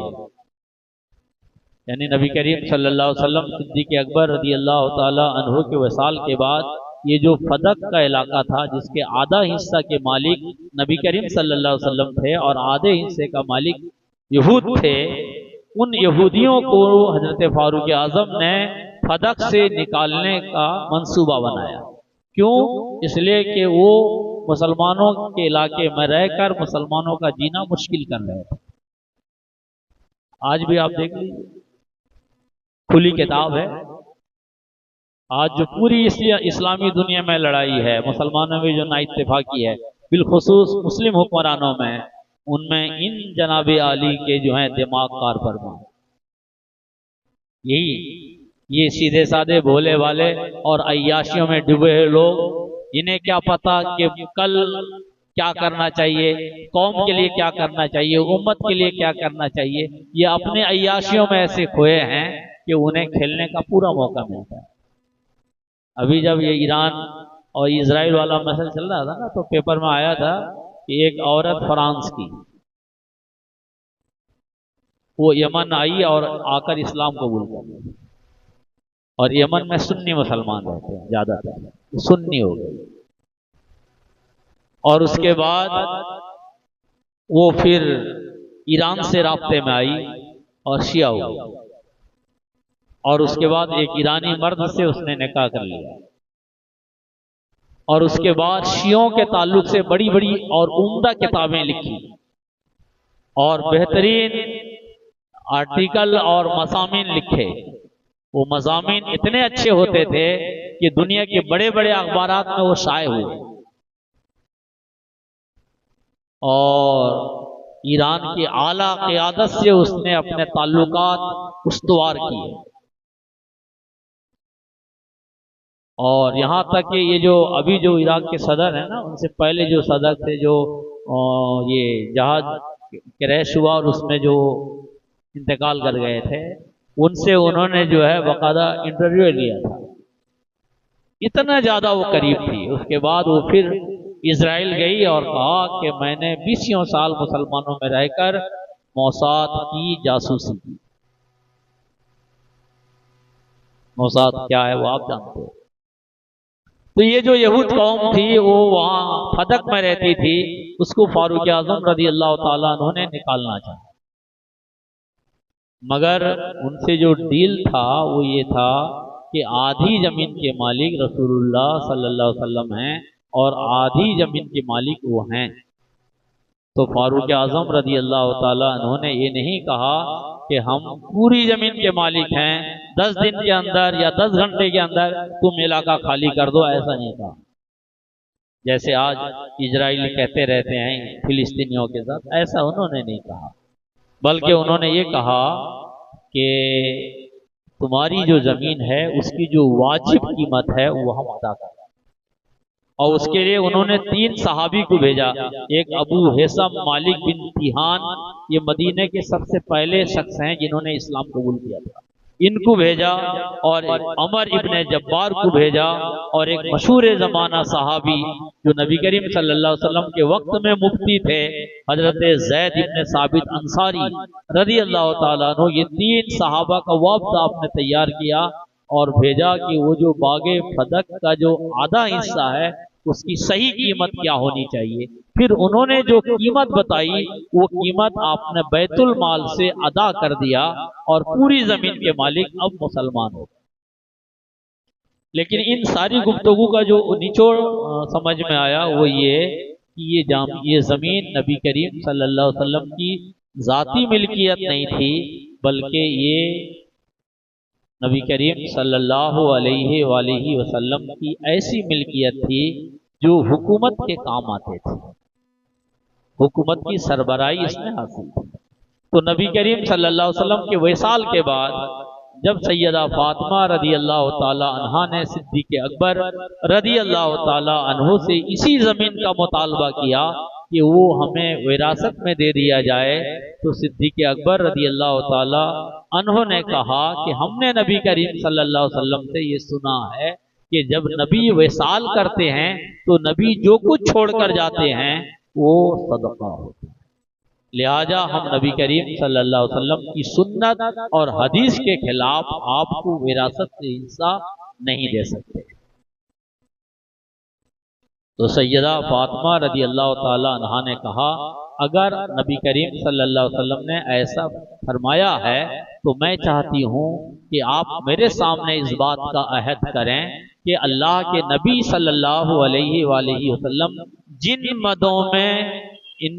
یعنی نبی کریم صلی اللہ علیہ وسلم صدیق اکبر رضی اللہ تعالی عنہ کے وصال کے بعد یہ جو فدق کا علاقہ تھا، جس کے آدھا حصہ کے مالک نبی کریم صلی اللہ علیہ وسلم تھے اور آدھے حصے کا مالک یہود تھے، ان یہودیوں کو حضرت فاروق اعظم نے فدق سے نکالنے کا منصوبہ بنایا۔ کیوں؟ اس لیے کہ وہ مسلمانوں کے علاقے میں رہ کر مسلمانوں کا جینا مشکل کر رہے تھے۔ آج بھی آپ دیکھ لیجیے، کھلی کتاب ہے، آج جو پوری اسلامی دنیا میں لڑائی ہے، مسلمانوں میں جو نا اتفاقی ہے، بالخصوص مسلم حکمرانوں میں، ان میں ان جناب عالی کے جو ہیں دماغ کار فرما، یہ سیدھے سادے بھولے والے اور عیاشیوں میں ڈوبے ہوئے لوگ، انہیں کیا پتا کہ کل کیا کرنا چاہیے، قوم کے لیے کیا کرنا چاہیے، امت کے لیے کیا کرنا چاہیے، یہ اپنے عیاشیوں میں ایسے کھوئے ہیں کہ انہیں کھیلنے کا پورا موقع ملتا ہے۔ ابھی جب یہ ایران اور اسرائیل والا مسئلہ چل رہا تھا نا، تو پیپر میں آیا تھا کہ ایک عورت فرانس کی، وہ یمن آئی اور آ کر اسلام قبول کر لی، اور یمن میں سنی مسلمان رہتے ہیں زیادہ تر، سنی ہو گئی، اور اس کے بعد وہ پھر ایران سے رابطے میں آئی اور شیعہ ہو گئی، اور اس کے بعد ایک ایرانی مرد سے اس نے نکاح کر لیا، اور اس کے بعد شیعوں کے تعلق سے بڑی بڑی اور عمدہ کتابیں لکھی، اور بہترین آرٹیکل اور مضامین لکھے۔ وہ مضامین اتنے اچھے ہوتے تھے کہ دنیا کے بڑے بڑے اخبارات میں وہ شائع ہوئے، اور ایران کی اعلیٰ قیادت سے اس نے اپنے تعلقات استوار کیے، اور یہاں تک کہ یہ جو ابھی جو عراق کے صدر ہیں نا، ان سے پہلے جو صدر تھے، جو یہ جہاز کریش ہوا اور اس میں جو انتقال کر گئے تھے، ان سے انہوں نے جو ہے باقاعدہ انٹرویو لیا تھا، اتنا زیادہ وہ قریب تھی۔ اس کے بعد وہ پھر اسرائیل گئی اور کہا کہ میں نے 20 سال مسلمانوں میں رہ کر موساد کی جاسوسی کی۔ موساد کیا ہے وہ آپ جانتے ہیں۔ تو یہ جو یہود قوم تھی وہ وہاں فدق میں رہتی تھی، اس کو فاروق اعظم رضی اللہ تعالیٰ عنہ نے نکالنا چاہا، مگر ان سے جو ڈیل تھا وہ یہ تھا کہ آدھی زمین کے مالک رسول اللہ صلی اللہ علیہ وسلم ہیں اور آدھی زمین کے مالک وہ ہیں۔ تو فاروق اعظم رضی اللہ تعالیٰ عنہ نے یہ نہیں کہا کہ ہم پوری زمین کے مالک ہیں، 10 دن کے اندر یا 10 گھنٹے کے اندر تم علاقہ خالی کر دو، ایسا نہیں کہا، جیسے آج اسرائیلی کہتے رہتے ہیں فلسطینیوں کے ساتھ، ایسا انہوں نے نہیں کہا، بلکہ انہوں نے یہ کہا کہ تمہاری جو زمین ہے اس کی جو واجب قیمت ہے وہ ہم ادا کریں، اور اس کے لیے انہوں نے 3 صحابی کو بھیجا۔ ایک ابو حیثم مالک بن تیہان، یہ مدینے کے سب سے پہلے شخص ہیں جنہوں نے اسلام قبول کیا تھا، ان کو بھیجا، اور عمر ابن جبار کو بھیجا، اور ایک مشہور زمانہ صحابی جو نبی کریم صلی اللہ علیہ وسلم کے وقت میں مفتی تھے، حضرت زید ابن ثابت انصاری رضی اللہ تعالیٰ عنہ، یہ 3 صحابہ کا وفد آپ نے تیار کیا اور بھیجا کہ وہ جو باغ فدق کا جو آدھا حصہ ہے اس کی صحیح قیمت کیا ہونی چاہیے۔ پھر انہوں نے جو قیمت بتائی وہ قیمت آپ نے بیت المال سے ادا کر دیا، اور پوری زمین کے مالک اب مسلمان ہو۔ لیکن ان ساری گفتگو کا جو نچوڑ سمجھ میں آیا وہ یہ کہ یہ زمین نبی کریم صلی اللہ علیہ وسلم کی ذاتی ملکیت نہیں تھی، بلکہ یہ نبی کریم صلی اللہ علیہ وآلہ وسلم کی ایسی ملکیت تھی جو حکومت کے کام آتے تھے، حکومت کی سربراہی اس میں حاصل تھی۔ تو نبی کریم صلی اللہ علیہ وسلم کے وصال کے بعد جب سیدہ فاطمہ رضی اللہ تعالی عنہا نے صدیق اکبر رضی اللہ تعالی عنہ سے اسی زمین کا مطالبہ کیا کہ وہ ہمیں وراثت میں دے دیا جائے، تو صدیق اکبر رضی اللہ تعالی عنہ نے کہا کہ ہم نے نبی کریم صلی اللہ علیہ وسلم سے یہ سنا ہے کہ جب نبی وصال کرتے ہیں تو نبی جو کچھ چھوڑ کر جاتے ہیں وہ صدقہ ہوتا ہے، لہذا ہم نبی کریم صلی اللہ علیہ وسلم کی سنت اور حدیث کے خلاف آپ کو وراثت سے حصہ نہیں دے سکتے۔ تو سیدہ فاطمہ رضی اللہ تعالی عنہا نے کہا اگر نبی کریم صلی اللہ علیہ وسلم نے ایسا فرمایا ہے تو میں چاہتی ہوں کہ آپ میرے سامنے اس بات کا عہد کریں کہ اللہ کے نبی صلی اللہ علیہ وآلہ وسلم جن مدوں میں ان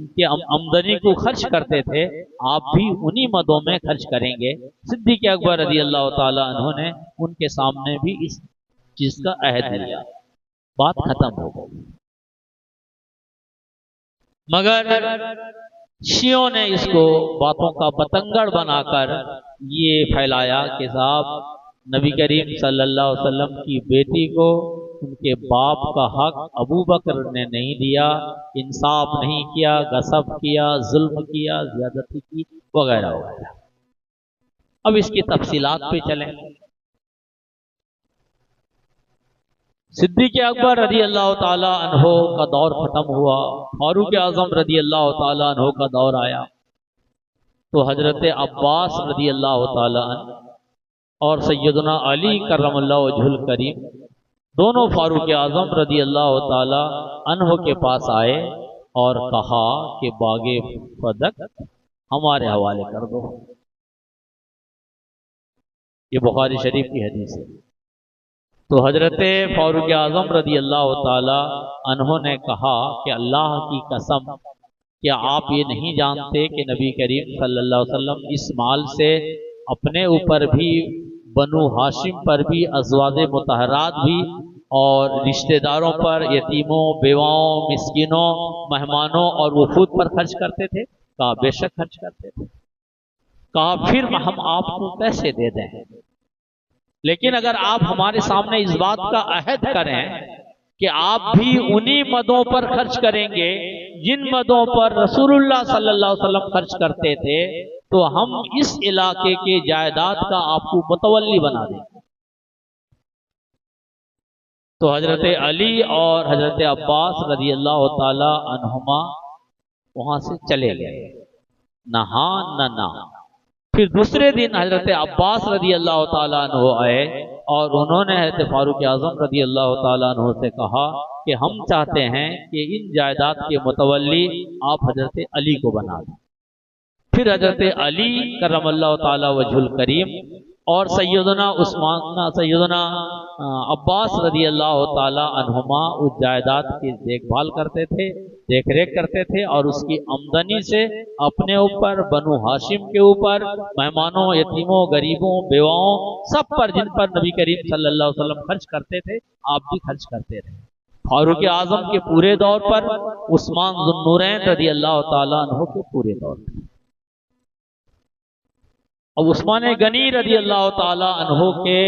کے آمدنی کو خرچ کرتے تھے آپ بھی انہی مدوں میں خرچ کریں گے۔ صدیق اکبر رضی اللہ تعالی عنہ نے ان کے سامنے بھی اس چیز کا عہد لیا، بات ختم ہو گئی۔ مگر شیعوں نے اس کو باتوں کا بتنگڑ بنا کر یہ پھیلایا کہ صاحب نبی کریم صلی اللہ علیہ وسلم کی بیٹی کو ان کے باپ کا حق ابو بکر نے نہیں دیا، انصاف نہیں کیا، غصب کیا، ظلم کیا، زیادتی کی، وغیرہ وغیرہ۔ اب اس کی تفصیلات پہ چلیں۔ صدیق اکبر رضی اللہ تعالی عنہ کا دور ختم ہوا، فاروق اعظم رضی اللہ تعالی عنہ کا دور آیا، تو حضرت عباس رضی اللہ تعالی عنہ اور سیدنا علی کرم اللہ وجہ الکریم دونوں فاروق اعظم رضی اللہ تعالی عنہ کے پاس آئے اور کہا کہ باغ فدق ہمارے حوالے کر دو۔ یہ بخاری شریف کی حدیث ہے۔ تو حضرت فاروق اعظم رضی اللہ تعالی عنہ نے کہا کہ اللہ کی قسم کیا آپ یہ نہیں جانتے کہ نبی کریم صلی اللہ علیہ وسلم اس مال سے اپنے اوپر بھی، بنو ہاشم پر بھی، ازواج مطہرات بھی اور رشتہ داروں پر، یتیموں، بیواؤں، مسکینوں، مہمانوں اور وفود پر خرچ کرتے تھے؟ کہا بے شک خرچ کرتے تھے۔ کہا پھر ہم آپ کو پیسے دے دیں، لیکن اگر آپ ہمارے سامنے اس بات کا عہد کریں کہ آپ بھی انہی مدوں پر خرچ کریں گے جن مدوں پر رسول اللہ صلی اللہ علیہ وسلم خرچ کرتے تھے، تو ہم اس علاقے کے جائیداد کا آپ کو متولی بنا دیں گے۔ تو حضرت علی اور حضرت عباس رضی اللہ تعالی عنہما وہاں سے چلے گئے، نہ ہاں نہ نہ۔ پھر دوسرے دن حضرت عباس رضی اللہ تعالیٰ عنہ آئے اور انہوں نے حضرت فاروق اعظم رضی اللہ تعالیٰ عنہ سے کہا کہ ہم چاہتے ہیں کہ ان جائیداد کے متولی آپ حضرت علی کو بنا دیں۔ پھر حضرت علی کرم اللہ تعالیٰ وجہ الکریم اور سیدنا عباس رضی اللہ تعالیٰ عنہما اس جائیداد کی دیکھ بھال کرتے تھے، دیکھ ریکھ کرتے تھے، اور اس کی آمدنی سے اپنے اوپر، بنو ہاشم کے اوپر، مہمانوں، یتیموں، غریبوں، بیواؤں، سب پر جن پر نبی کریم صلی اللہ علیہ وسلم خرچ کرتے تھے آپ بھی خرچ کرتے رہے۔ فاروق اعظم کے پورے دور پر، عثمان ذو النورین رضی اللہ تعالیٰ عنہ کے پورے دور پر، اب عثمان غنی رضی اللہ تعالی عنہ کے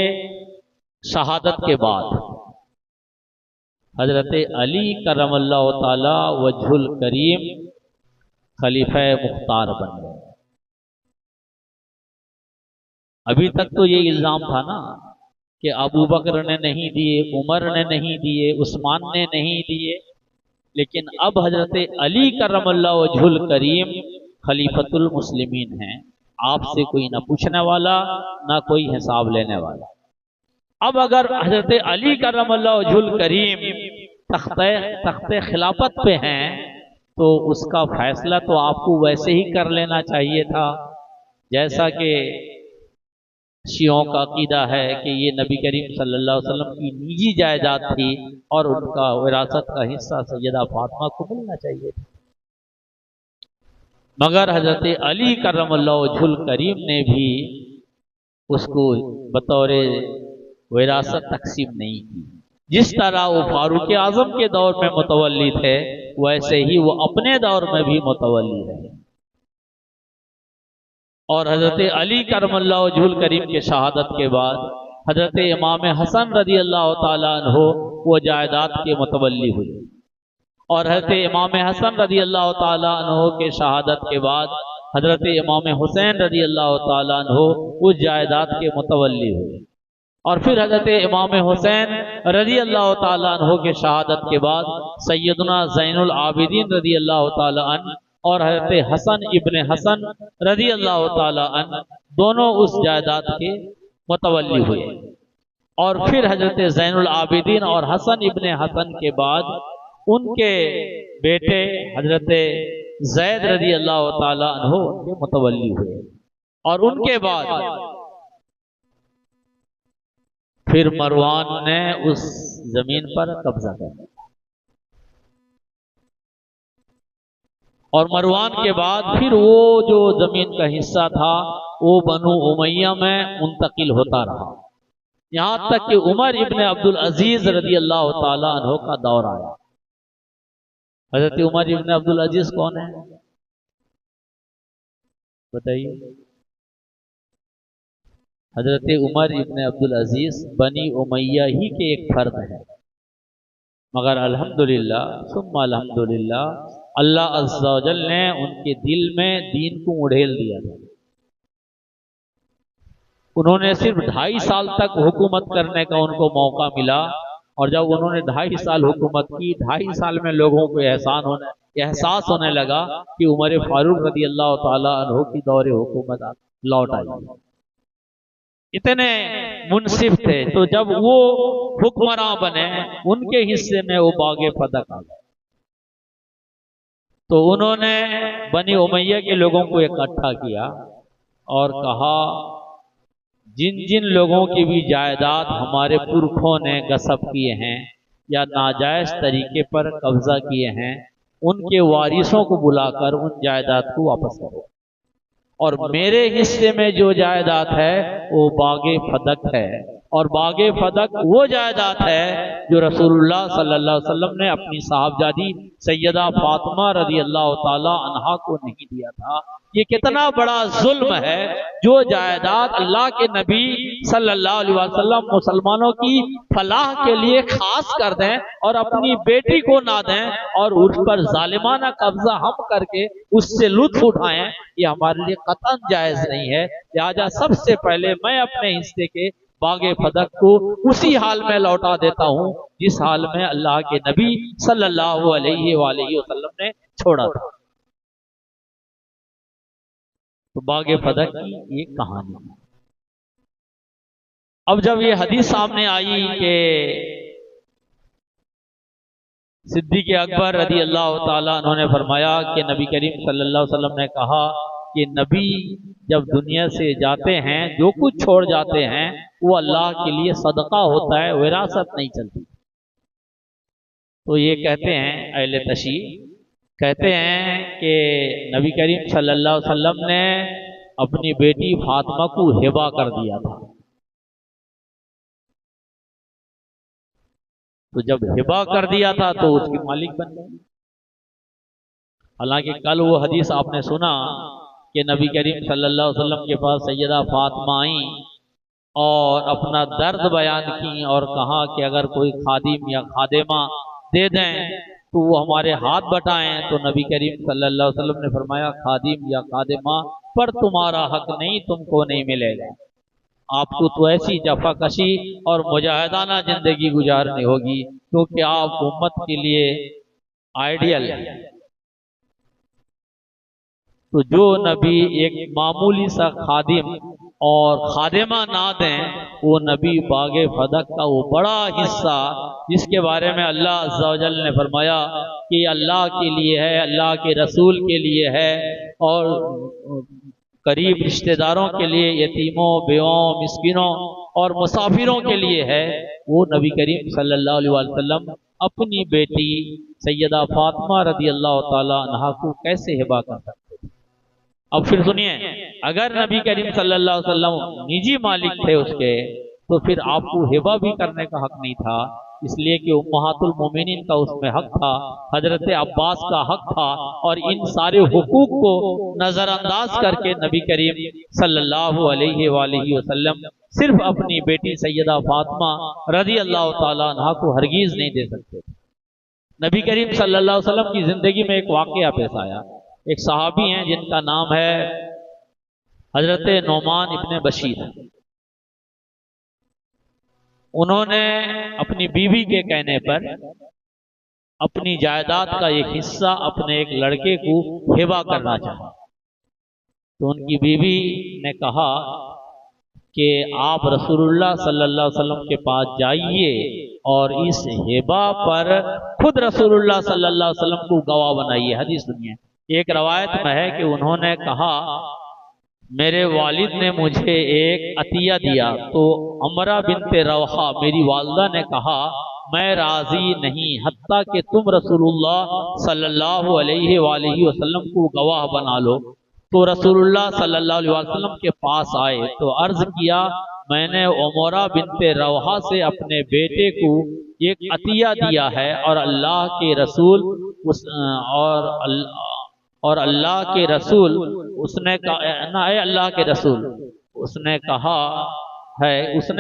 شہادت کے بعد حضرت علی کرم اللہ تعالی وجہ الکریم خلیفہ مختار بن گئے۔ ابھی تک تو یہ الزام تھا نا کہ ابو بکر نے نہیں دیے، عمر نے نہیں دیے، عثمان نے نہیں دیے، لیکن اب حضرت علی کرم اللہ وجہ الکریم خلیفۃ المسلمین ہیں، آپ سے کوئی نہ پوچھنے والا نہ کوئی حساب لینے والا۔ اب اگر حضرت علی کرم اللہ وجہ الکریم تخت خلافت پہ ہیں تو اس کا فیصلہ تو آپ کو ویسے ہی کر لینا چاہیے تھا جیسا کہ شیعوں کا عقیدہ ہے کہ یہ نبی کریم صلی اللہ علیہ وسلم کی نجی جائیداد تھی اور ان کا وراثت کا حصہ سیدہ فاطمہ کو ملنا چاہیے تھا، مگر حضرت علی کرم اللہ وجہ الکریم نے بھی اس کو بطور وراثت تقسیم نہیں کی۔ جس طرح وہ فاروق اعظم کے دور میں متولی تھے ویسے ہی وہ اپنے دور میں بھی متولی رہے، اور حضرت علی کرم اللہ وجہ الکریم کے شہادت کے بعد حضرت امام حسن رضی اللہ تعالیٰ عنہ وہ جائیداد کے متولی ہوئے، اور حضرت امام حسن رضی اللہ تعالیٰ عنہ کے شہادت کے بعد حضرت امام حسین رضی اللہ تعالیٰ عنہ اس جائیداد کے متولی ہوئے، اور پھر حضرت امام حسین رضی اللہ تعالیٰ عنہ کے شہادت کے بعد سیدنا زین العابدین رضی اللہ تعالیٰ عنہ اور حضرت حسن ابن حسن رضی اللہ تعالیٰ عنہ دونوں اس جائیداد کے متولی ہوئے، اور پھر حضرت زین العابدین اور حسن ابن حسن کے بعد ان کے بیٹے حضرت زید رضی اللہ تعالیٰ عنہ ان کے متولی ہوئے، اور ان کے بعد پھر مروان نے اس زمین پر قبضہ کر لیا، اور مروان کے بعد پھر وہ جو زمین کا حصہ تھا وہ بنو امیہ میں منتقل ہوتا رہا، یہاں تک کہ عمر ابن عبدالعزیز رضی اللہ تعالیٰ عنہ کا دور آیا۔ حضرت عمر ابن عبدالعزیز کون ہے بتائیے؟ حضرت عمر ابن عبدالعزیز بنی امیہ ہی کے ایک فرد ہیں، مگر الحمدللہ ثم الحمدللہ اللہ عز و جل نے ان کے دل میں دین کو اڑھیل دیا تھا۔ انہوں نے صرف 2.5 سال تک حکومت کرنے کا ان کو موقع ملا، اور جب انہوں نے 2.5 سال حکومت کی، 2.5 سال میں لوگوں کو احساس ہونے لگا کہ عمر فاروق رضی اللہ تعالیٰ عنہ کی دور حکومت لوٹ آئی، اتنے منصف تھے۔ تو جب وہ حکمراں بنے ان کے حصے میں وہ باغ فدق آ گئے، تو انہوں نے بنی امیہ کے لوگوں کو اکٹھا کیا اور کہا جن جن لوگوں کی بھی جائیداد ہمارے پرکھوں نے غصب کیے ہیں یا ناجائز طریقے پر قبضہ کیے ہیں، ان کے وارثوں کو بلا کر ان جائیداد کو واپس کرو، اور میرے حصے میں جو جائیداد ہے وہ باغ فدق ہے، اور باغ فدق وہ جائیداد ہے جو رسول اللہ صلی اللہ علیہ وسلم نے اپنی صاحبزادی سیدہ فاطمہ رضی اللہ تعالی عنہا کو نہیں دیا تھا۔ یہ کتنا بڑا ظلم ہے جو جائیداد اللہ کے نبی صلی اللہ علیہ وسلم مسلمانوں کی فلاح کے لیے خاص کر دیں اور اپنی بیٹی کو نہ دیں، اور اس پر ظالمانہ قبضہ ہم کر کے اس سے لطف اٹھائیں، یہ ہمارے لیے قطعاً جائز نہیں ہے۔ لہٰذا سب سے پہلے میں اپنے حصے کے باغ فدق کو اسی حال میں لوٹا دیتا ہوں جس حال میں اللہ کے نبی صلی اللہ علیہ وآلہ وسلم نے چھوڑا تھا۔ تو باغ فدق کی یہ کہانی ہے۔ اب جب یہ حدیث سامنے آئی کہ صدیق اکبر رضی اللہ تعالیٰ عنہ نے فرمایا کہ نبی کریم صلی اللہ علیہ وسلم نے کہا کہ نبی جب دنیا سے جاتے ہیں جو کچھ چھوڑ جاتے ہیں وہ اللہ کے لیے صدقہ ہوتا ہے، وراثت نہیں چلتی۔ تو یہ کہتے ہیں اہل تشیع کہتے ہیں کہ نبی کریم صلی اللہ علیہ وسلم نے اپنی بیٹی فاطمہ کو ہبہ کر دیا تھا، تو جب ہبہ کر دیا تھا تو اس کی مالک بن گئی۔ حالانکہ کل وہ حدیث آپ نے سنا کہ نبی کریم صلی اللہ علیہ وسلم کے پاس سیدہ فاطمہ آئیں اور اپنا درد بیان کی اور کہا کہ اگر کوئی خادم یا خادمہ دے دیں تو وہ ہمارے ہاتھ بٹائیں، تو نبی کریم صلی اللہ علیہ وسلم نے فرمایا خادم یا خادمہ پر تمہارا حق نہیں، تم کو نہیں ملے گا، آپ کو تو ایسی جفا کشی اور مجاہدانہ زندگی گزارنی ہوگی کیونکہ آپ امت کے لیے آئیڈیل ہیں۔ تو جو نبی ایک معمولی سا خادم اور خادمہ نہ دیں، وہ نبی باغ فدق کا وہ بڑا حصہ جس کے بارے میں اللہ عز و جل نے فرمایا کہ اللہ کے لیے ہے، اللہ کے رسول کے لیے ہے، اور قریب رشتہ داروں کے لیے، یتیموں، بیواؤں، مسکینوں اور مسافروں کے لیے ہے، وہ نبی کریم صلی اللہ علیہ وسلم اپنی بیٹی سیدہ فاطمہ رضی اللہ تعالی عنہا کو کیسے ہبہ کر سکتے؟ اب پھر سنیے، اگر نبی کریم صلی اللہ علیہ وسلم نجی مالک تھے اس کے، تو پھر آپ کو ہبہ بھی کرنے کا حق نہیں تھا، اس لیے کہ امہات المومنین کا اس میں حق تھا، حضرت عباس کا حق تھا، اور ان سارے حقوق کو نظر انداز کر کے نبی کریم صلی اللہ علیہ وآلہ وسلم صرف اپنی بیٹی سیدہ فاطمہ رضی اللہ تعالیٰ عنہا کو ہرگیز نہیں دے سکتے۔ نبی کریم صلی اللہ علیہ وسلم کی زندگی میں ایک واقعہ پیش آیا. ایک صحابی ہیں جن کا نام ہے حضرت نعمان ابن بشیر. انہوں نے اپنی بیوی کے کہنے پر اپنی جائیداد کا ایک حصہ اپنے ایک لڑکے کو ہبہ کرنا چاہا. تو ان کی بیوی نے کہا کہ آپ رسول اللہ صلی اللہ علیہ وسلم کے پاس جائیے اور اس ہبہ پر خود رسول اللہ صلی اللہ علیہ وسلم کو گواہ بنائیے. حدیث سنیے. ایک روایت میں ہے کہ انہوں نے کہا میرے والد نے مجھے ایک عطیہ دیا. تو عمرہ بنت روحہ میری والدہ نے کہا میں راضی نہیں حتیٰ کہ تم رسول اللہ صلی اللہ علیہ وآلہ وسلم کو گواہ بنا لو. تو رسول اللہ صلی اللہ علیہ وسلم کے پاس آئے تو عرض کیا میں نے عمرہ بنت روحہ سے اپنے بیٹے کو ایک عطیہ دیا ہے اور اللہ کے رسول اللہ کے رسول اس نے کہا اے اللہ کے رسول اس نے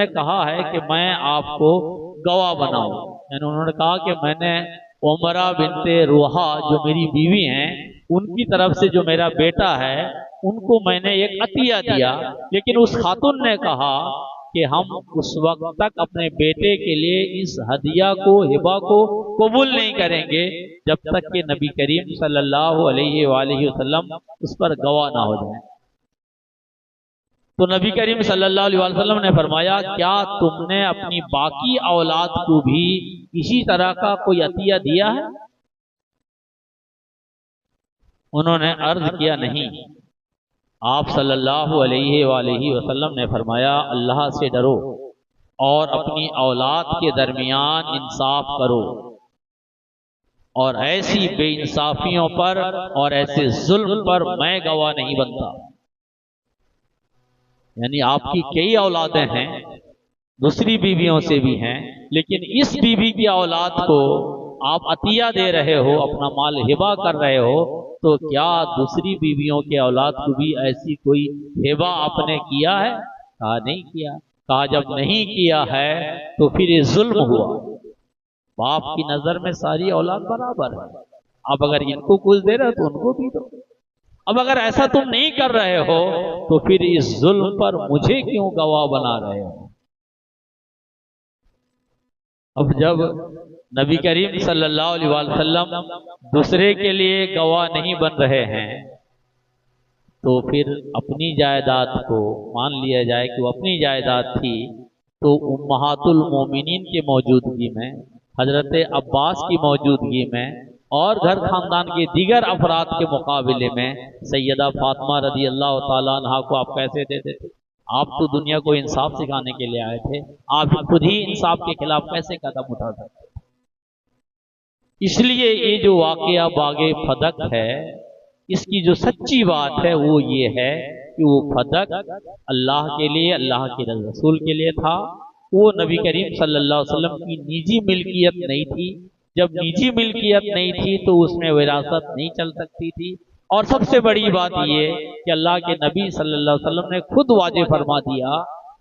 کہا ہے کہ میں آپ کو گواہ بناؤں. یعنی انہوں نے کہا کہ میں نے عمرہ بنت روحہ جو میری بیوی ہیں ان کی طرف سے جو میرا بیٹا ہے ان کو میں نے ایک عطیہ دیا. لیکن اس خاتون نے کہا کہ ہم اس وقت تک اپنے بیٹے کے لیے اس ہدیہ کو ہبہ کو قبول نہیں کریں گے جب تک کہ نبی کریم صلی اللہ علیہ وآلہ وسلم اس پر گواہ نہ ہو جائیں. تو نبی کریم صلی اللہ علیہ وسلم نے فرمایا کیا تم نے اپنی باقی اولاد کو بھی اسی طرح کا کوئی عطیہ دیا ہے؟ انہوں نے عرض کیا نہیں. آپ صلی اللہ علیہ وآلہ وسلم نے فرمایا اللہ سے ڈرو اور اپنی اولاد کے درمیان انصاف کرو اور ایسی بے انصافیوں پر اور ایسے ظلم پر میں گواہ نہیں بنتا. یعنی آپ کی کئی اولادیں ہیں دوسری بیویوں سے بھی ہیں لیکن اس بیوی کی اولاد کو آپ عطیہ دے رہے ہو اپنا مال ہبہ کر رہے ہو تو کیا دوسری بیویوں کے اولاد کو بھی ایسی کوئی ہبہ آپ نے کیا ہے؟ کہا نہیں کیا. کہا جب نہیں کیا ہے تو پھر یہ ظلم ہوا. باپ کی نظر میں ساری اولاد برابر ہے. اب اگر ان کو کچھ دے رہے تو ان کو بھی دو. اب اگر ایسا تم نہیں کر رہے ہو تو پھر اس ظلم پر مجھے کیوں گواہ بنا رہے ہو؟ اب جب نبی کریم صلی اللہ علیہ وسلم دوسرے کے لیے گواہ نہیں بن رہے ہیں تو پھر اپنی جائیداد کو مان لیا جائے کہ وہ اپنی جائیداد تھی تو امہات المومنین کی موجودگی میں حضرت عباس کی موجودگی میں اور گھر خاندان کے دیگر افراد کے مقابلے میں سیدہ فاطمہ رضی اللہ تعالیٰ عنہا کو آپ کیسے دیتے تھے؟ آپ تو دنیا کو انصاف سکھانے کے لیے آئے تھے. آپ خود ہی انصاف کے خلاف کیسے قدم اٹھا سکتے؟ اس لیے یہ جو واقعہ باغ فدق ہے اس کی جو سچی بات ہے وہ یہ ہے کہ وہ فدق اللہ کے لیے اللہ کے رسول کے لیے تھا. وہ نبی کریم صلی اللہ علیہ وسلم کی نجی ملکیت نہیں تھی. جب نجی ملکیت نہیں تھی تو اس میں وراثت نہیں چل سکتی تھی. اور سب سے بڑی بات یہ کہ اللہ کے نبی صلی اللہ علیہ وسلم نے خود واضح فرما دیا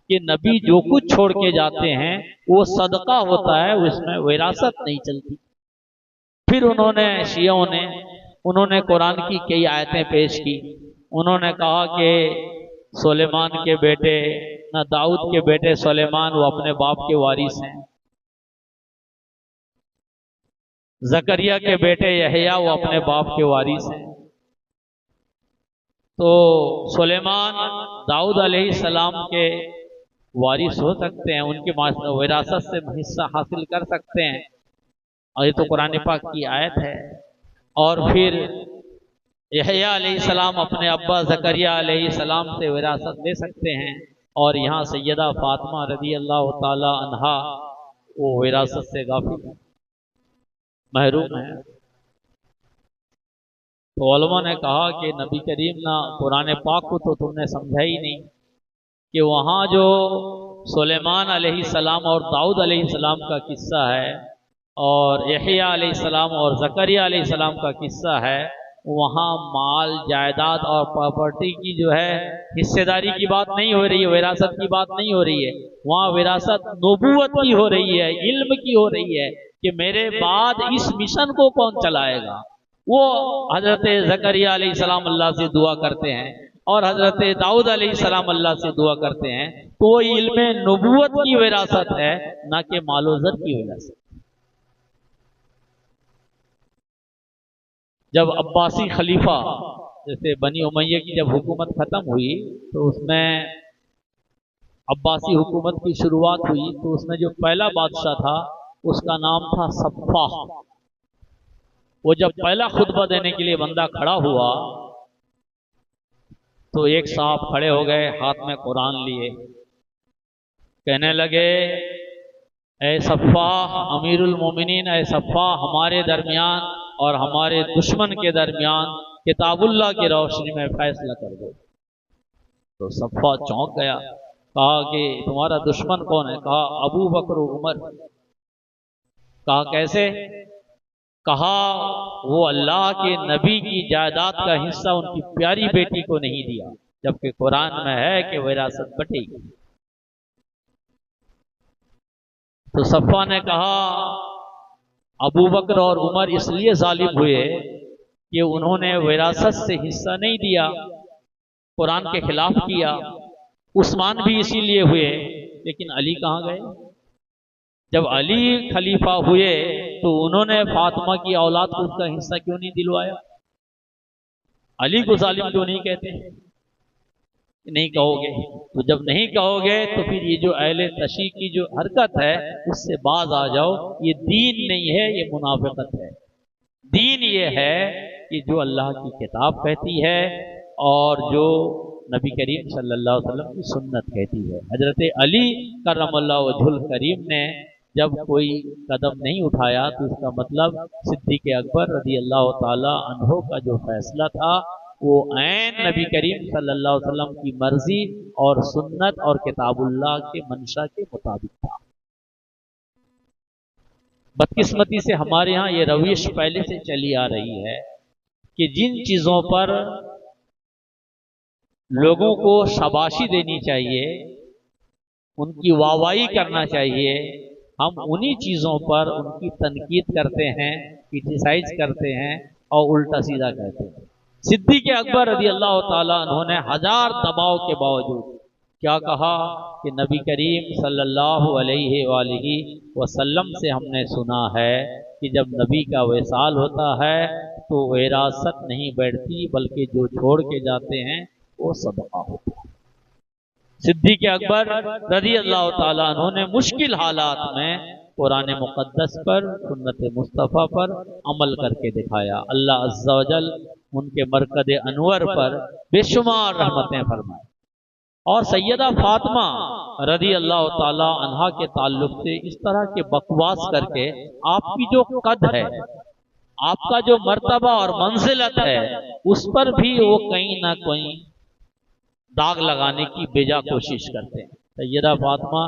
کہ نبی جو کچھ چھوڑ کے جاتے ہیں وہ صدقہ ہوتا ہے, اس میں وراثت نہیں چلتی. پھر انہوں نے قرآن کی کئی آیتیں پیش کی. انہوں نے کہا کہ سلیمان کے بیٹے نہ داؤد کے بیٹے سلیمان وہ اپنے باپ کے وارث ہیں, زکریا کے بیٹے یحییٰ وہ اپنے باپ کے وارث ہیں. تو سلیمان داؤد علیہ السلام کے وارث ہو سکتے ہیں, ان کی وراثت سے حصہ حاصل کر سکتے ہیں, اور یہ تو قرآن پاک کی آیت ہے. اور پھر یحییٰ علیہ السلام اپنے ابا زکریا علیہ السلام سے وراثت لے سکتے ہیں, اور یہاں سیدہ فاطمہ رضی اللہ تعالی عنہا وہ وراثت سے غافل ہیں, محروم ہیں. تو علماء نے کہا کہ نبی کریم نہ قرآن پاک کو تو تم نے سمجھا ہی نہیں کہ وہاں جو سلیمان علیہ السلام اور داؤد علیہ السلام کا قصہ ہے اور یحییٰ علیہ السلام اور زکریا علیہ السلام کا قصہ ہے, وہاں مال جائیداد اور پراپرٹی کی جو ہے حصے داری کی بات نہیں ہو رہی ہے, وراثت کی بات نہیں ہو رہی ہے. وہاں وراثت نبوت کی ہو رہی ہے, علم کی ہو رہی ہے, کہ میرے بعد اس مشن کو کون چلائے گا۔ وہ حضرت زکریا علیہ السلام اللہ سے دعا کرتے ہیں اور حضرت داؤد علیہ السلام اللہ سے دعا کرتے ہیں، تو وہ علم نبوت کی وراثت ہے، نہ کہ مال و زر کی وراثت۔ جب عباسی خلیفہ جیسے بنی امیہ کی جب حکومت ختم ہوئی تو اس میں عباسی حکومت کی شروعات ہوئی، تو اس میں جو پہلا بادشاہ تھا اس کا نام تھا صفاح۔ وہ جب پہلا خطبہ دینے کے لیے بندہ کھڑا ہوا تو ایک صاحب کھڑے ہو گئے، ہاتھ میں قرآن لیے، کہنے لگے اے صفاح امیر المومنین، اے صفاح ہمارے درمیان اور ہمارے دشمن کے درمیان کتاب اللہ کی روشنی میں فیصلہ کر دو۔ تو صفاح چونک گیا، کہا کہ تمہارا دشمن کون ہے؟ کہا ابو بکر و عمر۔ کہا کیسے؟ کہا وہ اللہ کے نبی کی جائیداد کا حصہ ان کی پیاری بیٹی کو نہیں دیا، جبکہ قرآن میں ہے کہ وراثت بٹے گی۔ تو صفا نے کہا ابو بکر اور عمر اس لیے ظالم ہوئے کہ انہوں نے وراثت سے حصہ نہیں دیا، قرآن کے خلاف کیا۔ عثمان بھی اسی لیے ہوئے، لیکن علی کہاں گئے؟ جب علی خلیفہ ہوئے تو انہوں نے فاطمہ کی اولاد کو اس کا حصہ کیوں نہیں دلوایا؟ علی کو ظالم کیوں نہیں کہتے؟ نہیں کہو گے، تو جب نہیں کہو گے تو پھر یہ جو اہل تشیع کی جو حرکت ہے اس سے باز آ جاؤ۔ یہ دین نہیں ہے، یہ منافقت ہے۔ دین یہ ہے کہ جو اللہ کی کتاب کہتی ہے اور جو نبی کریم صلی اللہ علیہ وسلم کی سنت کہتی ہے۔ حضرت علی کرم اللہ وجہ الکریم نے جب کوئی قدم نہیں اٹھایا تو اس کا مطلب صدیق اکبر رضی اللہ تعالی عنہ کا جو فیصلہ تھا وہ عین نبی کریم صلی اللہ علیہ وسلم کی مرضی اور سنت اور کتاب اللہ کے منشا کے مطابق تھا۔ بدقسمتی سے ہمارے ہاں یہ روش پہلے سے چلی آ رہی ہے کہ جن چیزوں پر لوگوں کو شاباشی دینی چاہیے، ان کی واہواہی کرنا چاہیے، ہم انہی چیزوں پر ان کی تنقید کرتے ہیں، کرٹیسائز کرتے ہیں اور الٹا سیدھا کہتے ہیں۔ صدیق اکبر رضی اللہ تعالیٰ عنہ نے ہزار دباؤ کے باوجود کیا کہا کہ نبی کریم صلی اللہ علیہ وآلہ وسلم سے ہم نے سنا ہے کہ جب نبی کا وصال ہوتا ہے تو وراثت نہیں بیٹھتی، بلکہ جو چھوڑ کے جاتے ہیں وہ صدقہ ہوتا ہے۔ صدیق اکبر رضی اللہ تعالیٰ عنہ نے مشکل حالات میں قرآن مقدس پر، سنت مصطفیٰ پر عمل کر کے دکھایا۔ اللہ عز و جل ان کے مرکز انور پر بے شمار رحمتیں فرمائے۔ اور سیدہ فاطمہ رضی اللہ تعالیٰ عنہا کے تعلق سے اس طرح کے بکواس کر کے آپ کی جو قد ہے، آپ کا جو مرتبہ اور منزلت ہے، اس پر بھی وہ کہیں نہ کہیں داغ لگانے کی بیجا کوشش کرتے ہیں۔ سیدہ فاطمہ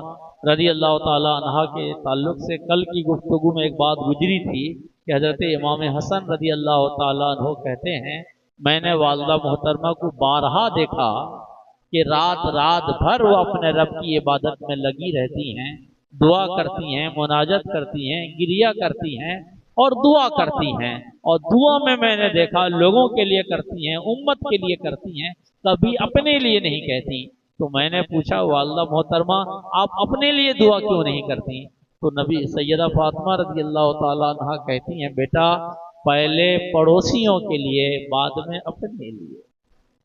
رضی اللہ تعالیٰ عنہا کے تعلق سے کل کی گفتگو میں ایک بات گزری تھی کہ حضرت امام حسن رضی اللہ تعالیٰ عنہ کہتے ہیں میں نے والدہ محترمہ کو بارہا دیکھا کہ رات رات بھر وہ اپنے رب کی عبادت میں لگی رہتی ہیں، دعا کرتی ہیں، مناجت کرتی ہیں، گریہ کرتی ہیں اور دعا کرتی ہیں، اور دعا میں نے دیکھا لوگوں کے لیے کرتی ہیں، امت کے لیے کرتی ہیں، کبھی اپنے لیے نہیں کہتی۔ تو میں نے پوچھا والدہ محترمہ آپ اپنے لیے دعا کیوں نہیں کرتی؟ تو نبی سیدہ فاطمہ رضی اللہ تعالیٰ عنہ کہتی ہیں بیٹا پہلے پڑوسیوں کے لیے بعد میں اپنے لیے۔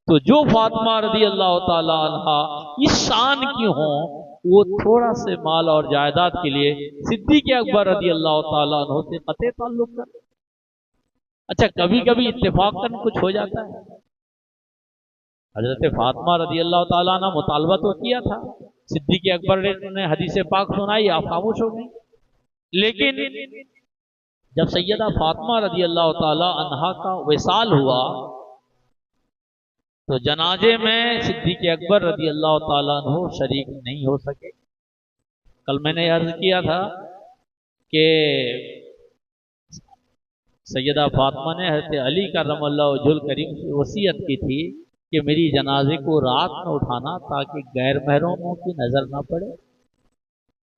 تو جو فاطمہ رضی اللہ تعالیٰ عنہ اس شان کی ہوں وہ تھوڑا سے مال اور جائیداد کے لیے صدیق اکبر رضی اللہ تعالیٰ عنہ سے قطع تعلق کرتے۔ اچھا کبھی کبھی اتفاقاً کچھ ہو جاتا ہے۔ حضرت فاطمہ رضی اللہ تعالیٰ عنہ مطالبہ تو کیا تھا، صدیق اکبر نے حدیث پاک سنائی، آپ خاموش ہو گئی۔ لیکن جب سیدہ فاطمہ رضی اللہ تعالیٰ عنہ کا وصال ہوا تو جنازے میں صدیق اکبر رضی اللہ تعالیٰ عنہ شریک نہیں ہو سکے۔ کل میں نے عرض کیا تھا کہ سیدہ فاطمہ نے حضرت علی کرم اللہ وجہ الکریم سے وصیت کی تھی کہ میری جنازے کو رات میں اٹھانا تاکہ غیر محرموں کی نظر نہ پڑے۔